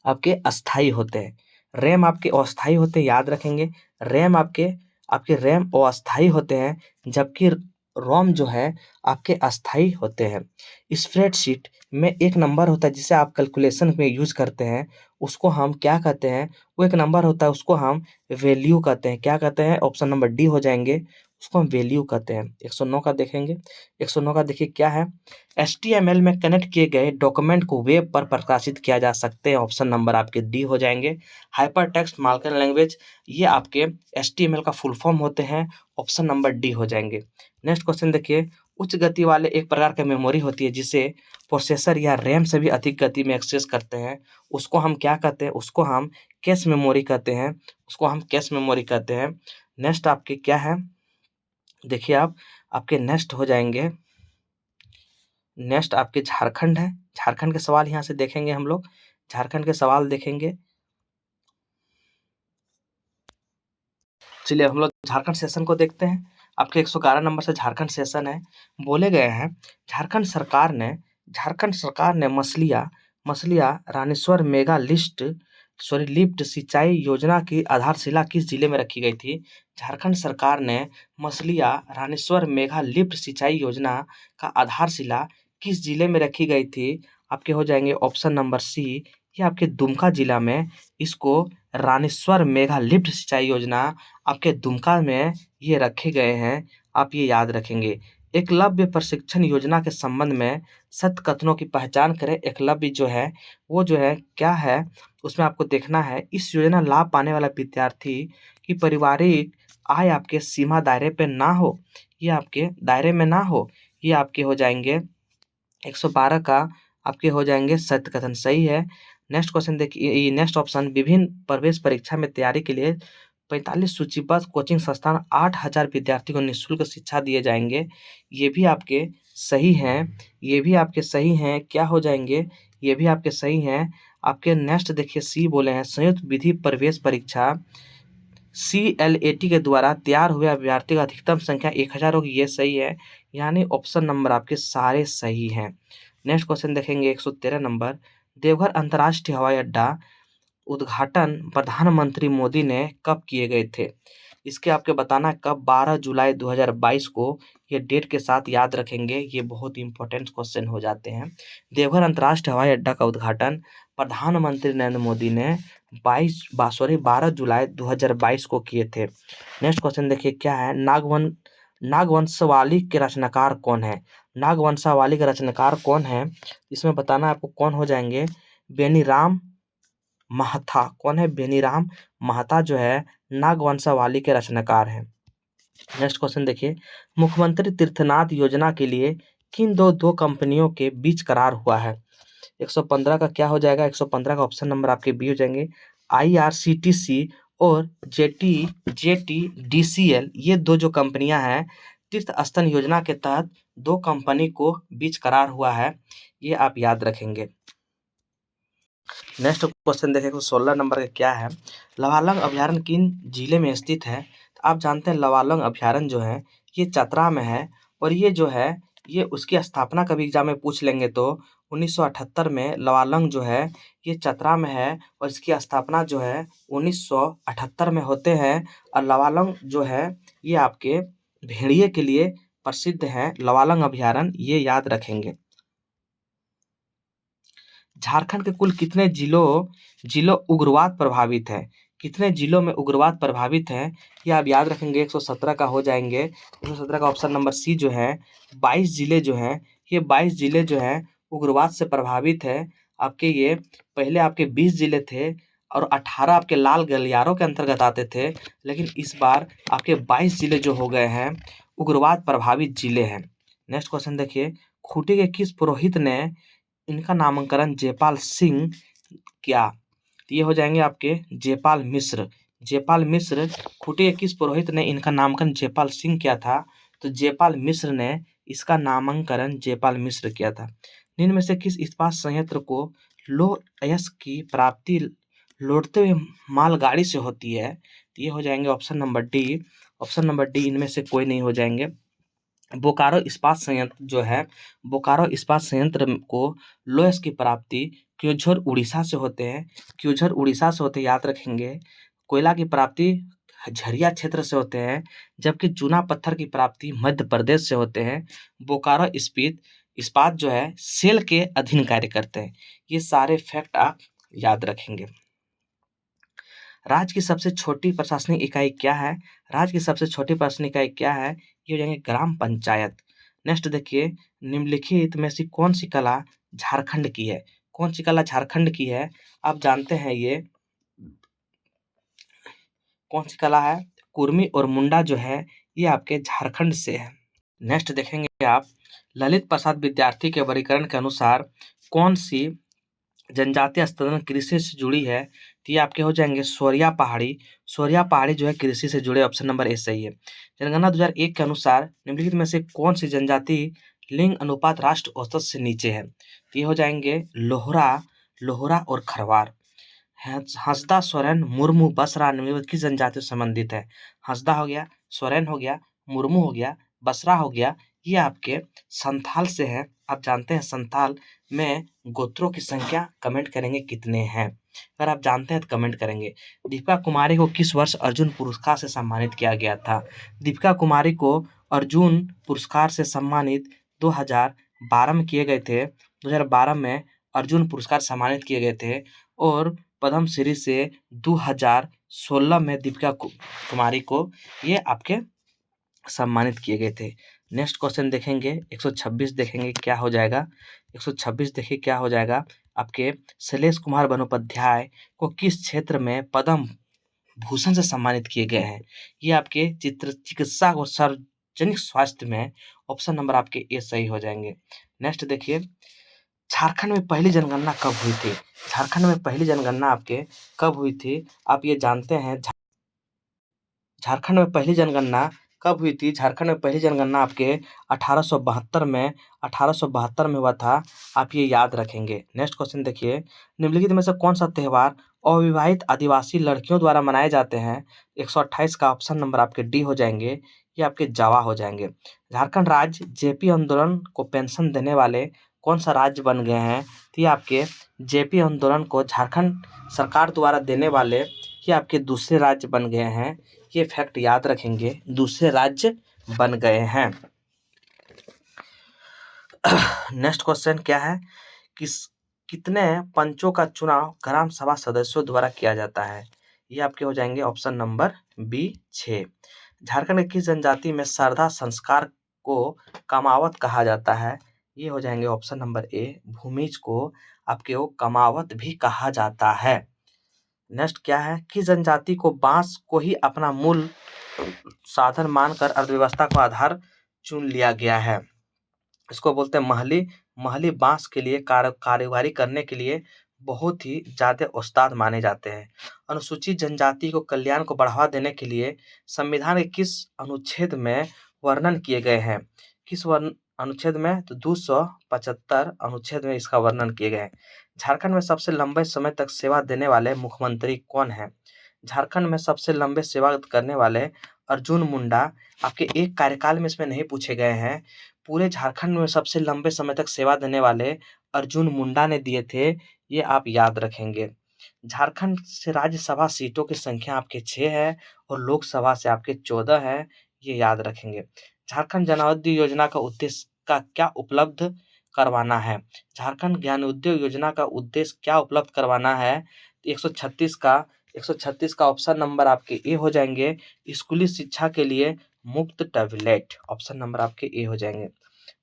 आपके अस्थाई होते हैं। रैम आपके अस्थाई होते हैं, याद रखेंगे। रैम आपके आपके रैम अस्थाई होते हैं, जबकि रोम जो है आपके अस्थाई होते हैं। स्प्रेडशीट में एक नंबर होता है जिसे आप कैलकुलेशन में यूज करते हैं, उसको हम क्या कहते हैं? वो एक नंबर होता है, उसको हम वैल्यू कहते हैं। क्या कहते हैं? ऑप्शन नंबर डी हो जाएंगे। उसको हम वैल्यू कहते हैं। 109 का देखेंगे। 109 का देखिए क्या है? HTML में कनेक्ट किए गए डॉक्यूमेंट को वेब पर प्रकाशित किया जा सकते हैं। ऑप्शन नंबर आपके डी हो जाएंगे। हाइपर टेक्स्ट मार्कअप लैंग्वेज ये आपके HTML का फुल फॉर्म होते हैं। ऑप्शन नंबर डी हो जाएंगे। नेक्स्ट क्वेश्चन देखिए, उच्च गति वाले एक प्रकार की मेमोरी होती है जिसे प्रोसेसर या रैम से भी अधिक गति में एक्सेस करते हैं, उसको हम क्या कहते हैं? उसको हम कैश मेमोरी कहते हैं। उसको हम कैश मेमोरी कहते हैं। नेक्स्ट आपके क्या है? देखिए आप आपके नेक्स्ट हो जाएंगे। नेक्स्ट आपके झारखंड है। झारखंड के सवाल यहाँ से देखेंगे हम लोग। झारखंड के सवाल देखेंगे। चलिए हम लोग झारखंड सेशन को देखते हैं। आपके 111 नंबर से झारखंड सेशन है। बोले गए हैं, झारखंड सरकार ने मसलिया रामेश्वर मेगा लिफ्ट सिंचाई योजना की आधारशिला किस जिले में रखी गई थी? झारखंड सरकार ने मसलिया रामेश्वर मेगा लिफ्ट सिंचाई योजना का आधारशिला किस जिले में रखी गई थी? आपके हो जाएंगे ऑप्शन नंबर सी, ये आपके दुमका जिला में इसको रामेश्वर मेगा लिफ्ट सिंचाई योजना आपके दुमका में ये रखे गए हैं। आप ये याद रखेंगे। एकलव्य प्रशिक्षण योजना के संबंध में सत्य कथनों की पहचान करें। एकलव्य जो है वो जो है क्या है? उसमें आपको देखना है, इस योजना लाभ पाने वाला विद्यार्थी की पारिवारिक आय आपके सीमा दायरे पे ना हो, ये आपके दायरे में ना हो। ये आपके हो जाएंगे 112 का आपके हो जाएंगे सत्य कथन सही है। नेक्स्ट क्वेश्चन देखिए, नेक्स्ट ऑप्शन, विभिन्न प्रवेश परीक्षा में तैयारी के लिए 45 सूचीबद्ध कोचिंग संस्थान 8000 विद्यार्थी को निःशुल्क शिक्षा दिए जाएंगे। ये भी आपके सही हैं। ये भी आपके सही हैं। क्या हो जाएंगे? ये भी आपके सही हैं। आपके नेक्स्ट देखिए सी बोले हैं, संयुक्त विधि प्रवेश परीक्षा CLAT के द्वारा तैयार हुए अभ्यर्थी का अधिकतम संख्या 1000 होगी। ये सही है, यानी ऑप्शन नंबर आपके सारे सही हैं। नेक्स्ट क्वेश्चन देखेंगे 113 नंबर, देवघर अंतर्राष्ट्रीय हवाई अड्डा उद्घाटन प्रधानमंत्री मोदी ने कब किए गए थे? इसके आपके बताना है कब? 12 जुलाई 2022 को। ये डेट के साथ याद रखेंगे, ये बहुत इंपॉर्टेंट क्वेश्चन हो जाते हैं। देवघर अंतर्राष्ट्रीय हवाई अड्डा का उद्घाटन प्रधानमंत्री नरेंद्र मोदी ने 12 जुलाई 2022 को किए थे। नेक्स्ट क्वेश्चन देखिए क्या है? नागवंशावली के रचनाकार कौन है? नागवंशावली के रचनाकार कौन है? इसमें बताना आपको कौन हो जाएंगे? बेनीराम महथा। कौन है? बेनीराम महता जो है नागवंशावली के रचनाकार हैं। नेक्स्ट क्वेश्चन देखिए, मुख्यमंत्री तीर्थनाथ योजना के लिए किन दो कंपनियों के बीच करार हुआ है? 115 का क्या हो जाएगा? 115 का ऑप्शन नंबर आपके बी हो जाएंगे। IRCTC और JTDCL, ये दो जो कंपनियां हैं तीर्थ स्थल योजना के तहत दो कंपनी को बीच करार हुआ है, ये आप याद रखेंगे। नेक्स्ट क्वेश्चन देखें 16 नंबर का क्या है? लवालंग अभ्यारण्य किन जिले में स्थित है? तो आप जानते हैं लवालंग अभ्यारण्य जो है ये चतरा में है, और ये जो है ये उसकी स्थापना कभी एग्जाम में पूछ लेंगे तो 1978 में लवालंग जो है ये चतरा में है, और इसकी स्थापना जो है 1978 में होते हैं। और लवालंग जो है ये आपके भेड़िए के लिए प्रसिद्ध है। लवालंग अभ्यारण्य ये याद रखेंगे। झारखंड के कुल कितने जिलों उग्रवाद प्रभावित है? कितने जिलों में उग्रवाद प्रभावित है ये आप याद रखेंगे। 117 का हो जाएंगे। 117 का ऑप्शन नंबर सी जो है 22 जिले जो हैं, ये 22 जिले जो हैं उग्रवाद से प्रभावित है। आपके ये पहले आपके 20 जिले थे और 18 आपके लाल गलियारों के अंतर्गत आते थे, लेकिन इस बार आपके 22 जिले जो हो गए हैं उग्रवाद प्रभावित जिले हैं। नेक्स्ट क्वेश्चन देखिए, खूंटी के किस पुरोहित ने इनका नामकरण जयपाल सिंह किया? तो ये हो जाएंगे आपके जयपाल मिश्र। जयपाल मिश्र, खूंटी के किस पुरोहित ने इनका नामकरण जयपाल सिंह किया था? तो जयपाल मिश्र ने इसका नामकरण जयपाल मिश्र किया था। निम्न में से किस इस्पात संयंत्र को लौह अयस्क की प्राप्ति लौटते हुए मालगाड़ी से होती है? तो ये हो जाएंगे option number D. Option number D इनमें से कोई नहीं हो जाएंगे। बोकारो इस्पात संयंत्र जो है, बोकारो इस्पात संयंत्र को लोहे की प्राप्ति क्योंझर उड़ीसा से होते हैं। क्योंझर उड़ीसा से होते याद रखेंगे। कोयला की प्राप्ति झरिया क्षेत्र से होते हैं, जबकि चूना पत्थर की प्राप्ति मध्य प्रदेश से होते हैं। बोकारो इस्पात जो है सेल के अधीन कार्य करते हैं। ये सारे फैक्ट आप याद रखेंगे। राज्य की सबसे छोटी प्रशासनिक इकाई क्या है? राज्य की सबसे छोटी प्रशासनिक इकाई क्या है? ये हो जाएंगे ग्राम पंचायत। नेक्स्ट देखिए, निम्नलिखित में से कौन सी कला झारखंड की है? कौन सी कला झारखंड की है? आप जानते हैं ये कौन सी कला है? कुर्मी और मुंडा जो है ये आपके झारखंड से है। नेक्स्ट देखेंगे आप, ललित प्रसाद विद्यार्थी के वर्गीकरण के अनुसार कौन सी जनजातीय स्तन कृषि से जुड़ी है? तो ये आपके हो जाएंगे सोरिया पहाड़ी। सोरिया पहाड़ी जो है कृषि से जुड़े, ऑप्शन नंबर ए सही है। जनगणना 2001 के अनुसार निम्नलिखित में से कौन सी जनजाति लिंग अनुपात राष्ट्र औसत से नीचे है? तो ये हो जाएंगे लोहरा और खरवार। हंसदा, सोरेन, मुर्मू, बसरा निम्नलिखित किस जनजाति से संबंधित है? हंसदा हो गया, सोरेन हो गया, मुर्मू हो गया, बसरा हो गया, ये आपके संथाल से है। आप जानते हैं संथाल में गोत्रों की संख्या, कमेंट करेंगे कितने हैं? अगर आप जानते हैं तो कमेंट करेंगे। दीपिका कुमारी को किस वर्ष अर्जुन पुरस्कार से सम्मानित किया गया था? दीपिका कुमारी को अर्जुन पुरस्कार से सम्मानित 2012 में किए गए थे। 2012 में अर्जुन पुरस्कार सम्मानित किए गए थे, और पद्मश्री से 2016 में दीपिका कुमारी को ये आपके सम्मानित किए गए थे। नेक्स्ट क्वेश्चन देखेंगे 126 देखेंगे क्या हो जाएगा। 126 देखिए क्या हो जाएगा। आपके शैलेश कुमार बंदोपाध्याय को किस क्षेत्र में पद्म भूषण से सम्मानित किए गए हैं? ये आपके चिकित्सा और सार्वजनिक स्वास्थ्य में, ऑप्शन नंबर आपके ए सही हो जाएंगे। नेक्स्ट देखिए, झारखंड में पहली जनगणना कब हुई थी? झारखंड में पहली जनगणना आपके कब हुई थी? आप ये जानते हैं झारखंड में पहली जनगणना कब हुई थी? झारखंड में पहली जनगणना आपके 1872 में हुआ था। आप ये याद रखेंगे। नेक्स्ट क्वेश्चन देखिए, निम्नलिखित में से कौन सा त्योहार अविवाहित आदिवासी लड़कियों द्वारा मनाए जाते हैं? 128 का ऑप्शन नंबर आपके डी हो जाएंगे। ये आपके जावा हो जाएंगे। झारखंड राज्य जेपी आंदोलन को पेंशन देने वाले कौन सा राज्य बन गए हैं? तो ये आपके जेपी आंदोलन को झारखंड सरकार द्वारा देने वाले ये आपके दूसरे राज्य बन गए हैं। ये फैक्ट याद रखेंगे, दूसरे राज्य बन गए हैं। नेक्स्ट क्वेश्चन क्या है? कितने पंचों का चुनाव ग्राम सभा सदस्यों द्वारा किया जाता है? ये आपके हो जाएंगे ऑप्शन नंबर बी 6। झारखंड की किस जनजाति में श्रद्धा संस्कार को कमावत कहा जाता है? ये हो जाएंगे ऑप्शन नंबर ए, भूमिज को आपके वो कमावत भी कहा जाता है। नेक्स्ट क्या है? किस जनजाति को बांस को ही अपना मूल साधन मानकर अर्थव्यवस्था का आधार चुन लिया गया है? इसको बोलते हैं महली। महली बांस के लिए कारोबारी करने के लिए बहुत ही ज्यादा उस्ताद माने जाते हैं। अनुसूचित जनजाति को कल्याण को बढ़ावा देने के लिए संविधान के किस अनुच्छेद में वर्णन किए गए हैं? किस अनुच्छेद में? तो 275 अनुच्छेद में इसका वर्णन किए गए हैं। झारखंड में सबसे लंबे समय तक सेवा देने वाले मुख्यमंत्री कौन है? झारखंड में सबसे लंबे सेवा करने वाले अर्जुन मुंडा आपके एक कार्यकाल में इसमें नहीं पूछे गए हैं। पूरे झारखंड में सबसे लंबे समय तक सेवा देने वाले अर्जुन मुंडा ने दिए थे, ये आप याद रखेंगे। झारखंड से राज्यसभा सीटों की संख्या आपके 6 है और लोकसभा से आपके 14 है, ये याद रखेंगे। झारखंड जनौषधि योजना का उद्देश्य का क्या उपलब्ध करवाना है? झारखंड ज्ञान उद्योग योजना का उद्देश्य क्या उपलब्ध करवाना है? 136 का ऑप्शन नंबर आपके ए हो जाएंगे, स्कूली शिक्षा के लिए मुफ्त टैबलेट। ऑप्शन नंबर आपके ए हो जाएंगे।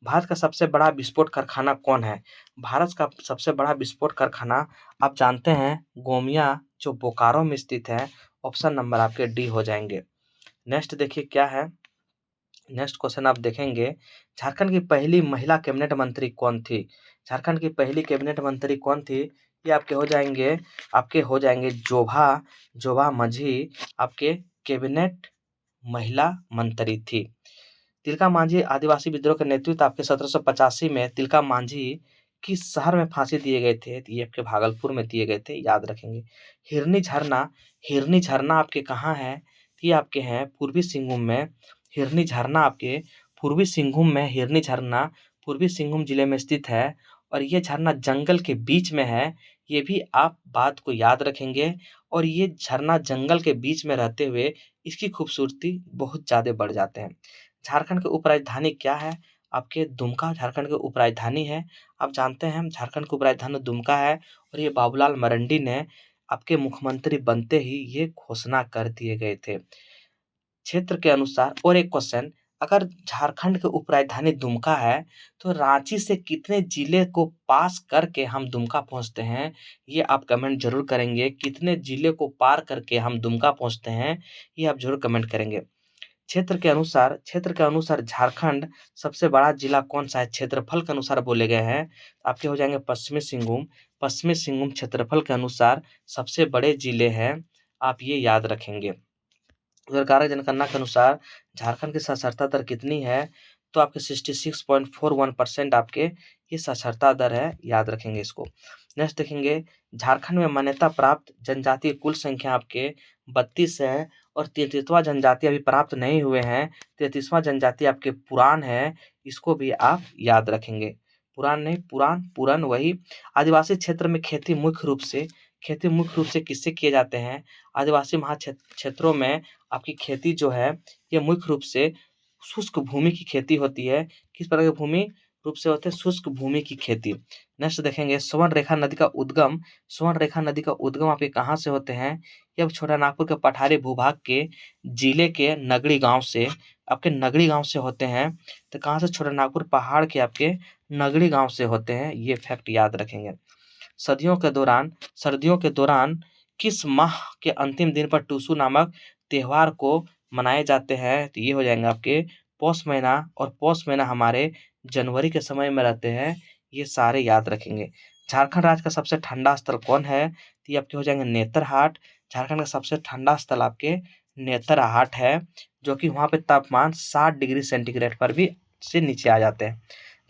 भारत का सबसे बड़ा विस्फोट कारखाना कौन है? भारत का सबसे बड़ा विस्फोट कारखाना आप जानते हैं गोमिया, जो बोकारो में स्थित है। ऑप्शन नंबर आपके डी हो जाएंगे। नेक्स्ट देखिए क्या है। नेक्स्ट क्वेश्चन आप देखेंगे, झारखंड की पहली महिला कैबिनेट मंत्री कौन थी? झारखंड की पहली कैबिनेट मंत्री कौन थी? ये आपके हो जाएंगे जोभा माझी आपके कैबिनेट महिला मंत्री थी। तिलका मांझी आदिवासी विद्रोह के नेतृत्व आपके 1785 में तिलका मांझी किस शहर में फांसी दिए गए थे? तो ये आपके भागलपुर में दिए गए थे, याद रखेंगे। हिरनी झरना आपके कहाँ है? ये आपके हैं पूर्वी सिंहभूम में। हिरनी झरना आपके पूर्वी सिंहभूम में, हिरनी झरना पूर्वी सिंहभूम जिले में स्थित है और ये झरना जंगल के बीच में है। ये भी आप बात को याद रखेंगे और ये झरना जंगल के बीच में रहते हुए इसकी खूबसूरती बहुत ज्यादा बढ़ जाते हैं। झारखंड की उपराजधानी क्या है? आपके दुमका झारखंड की उपराजधानी है। आप जानते हैं झारखंड की उपराजधानी दुमका है और ये बाबूलाल मरंडी ने आपके मुख्यमंत्री बनते ही ये घोषणा कर दिए गए थे। क्षेत्र के अनुसार और एक क्वेश्चन, अगर झारखंड की उपराजधानी दुमका है तो रांची से कितने जिले को पास करके हम दुमका पहुंचते हैं? ये आप कमेंट जरूर करेंगे। कितने जिले को पार करके हम दुमका पहुंचते हैं, ये आप जरूर कमेंट करेंगे। क्षेत्र के अनुसार झारखंड सबसे बड़ा जिला कौन सा है? क्षेत्रफल के अनुसार बोले गए हैं, आपके हो जाएंगे पश्चिमी सिंहभूम। पश्चिमी सिंहभूम क्षेत्रफल के अनुसार सबसे बड़े जिले हैं, आप ये याद रखेंगे। सरकार जनगणना के अनुसार झारखंड की साक्षरता दर कितनी है? तो आपके 66.41% आपके ये साक्षरता दर है, याद रखेंगे इसको। नेक्स्ट देखेंगे, झारखंड में मान्यता प्राप्त जनजाति की कुल संख्या आपके 32 है और 33वां जनजाति अभी प्राप्त नहीं हुए हैं। 33वां जनजाति आपके पुरान है, इसको भी आप याद रखेंगे। पुरान नहीं, पुरान वही। आदिवासी क्षेत्र में खेती मुख्य रूप से किससे किए जाते हैं? आदिवासी क्षेत्रों में आपकी खेती जो है ये मुख्य रूप से शुष्क भूमि की खेती होती है। किस प्रकार की भूमि रूप से होते हैं? शुष्क भूमि की खेती। नेक्स्ट देखेंगे, स्वर्ण रेखा नदी का उद्गम आपके कहाँ से होते हैं? ये छोटा नागपुर के पठारी भूभाग के जिले के नगड़ी गांव से होते हैं। तो कहाँ से? छोटा नागपुर पहाड़ के आपके नगड़ी गांव से होते हैं, ये फैक्ट याद रखेंगे। सर्दियों के दौरान किस माह के अंतिम दिन पर टूसू नामक त्योहार को मनाए जाते हैं? तो ये हो जाएंगे आपके पौष महीना, और पौष महीना हमारे जनवरी के समय में रहते हैं, ये सारे याद रखेंगे। झारखंड राज्य का सबसे ठंडा स्थल कौन है? तो ये आपके हो जाएंगे नेतरहाट। झारखंड का सबसे ठंडा स्थल आपके नेतरहाट है, जो कि वहाँ पे तापमान 60 डिग्री सेंटीग्रेड पर भी से नीचे आ जाते हैं।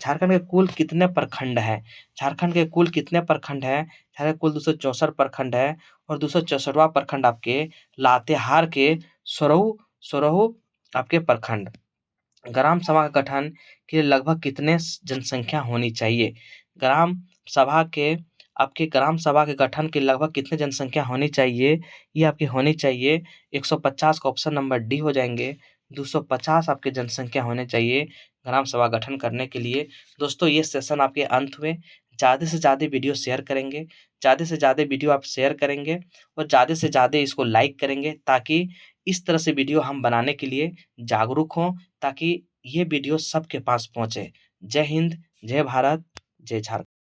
झारखंड के कुल कितने प्रखंड हैं? झारखंड के कुल कितने प्रखंड हैं? झारखंड कुल 264 प्रखंड है और 264वां प्रखंड आपके लातेहार के सोरहु आपके प्रखंड। ग्राम सभा का गठन के लिए लगभग कितने जनसंख्या होनी चाहिए? ग्राम सभा के गठन के लगभग कितने जनसंख्या होनी चाहिए? ये आपकी होनी चाहिए 150 का ऑप्शन नंबर डी हो जाएंगे। 250 आपके जनसंख्या होने चाहिए ग्राम सभा गठन करने के लिए। दोस्तों ये सेशन आपके अंत हुए। ज़्यादा से ज़्यादा वीडियो शेयर करेंगे, ज़्यादा से ज़्यादा वीडियो आप शेयर करेंगे और ज़्यादा से ज़्यादा इसको लाइक करेंगे ताकि इस तरह से वीडियो हम बनाने के लिए जागरूक हों ताकि ये वीडियो सबके पास पहुँचे। जय हिंद, जय भारत, जय झारखंड।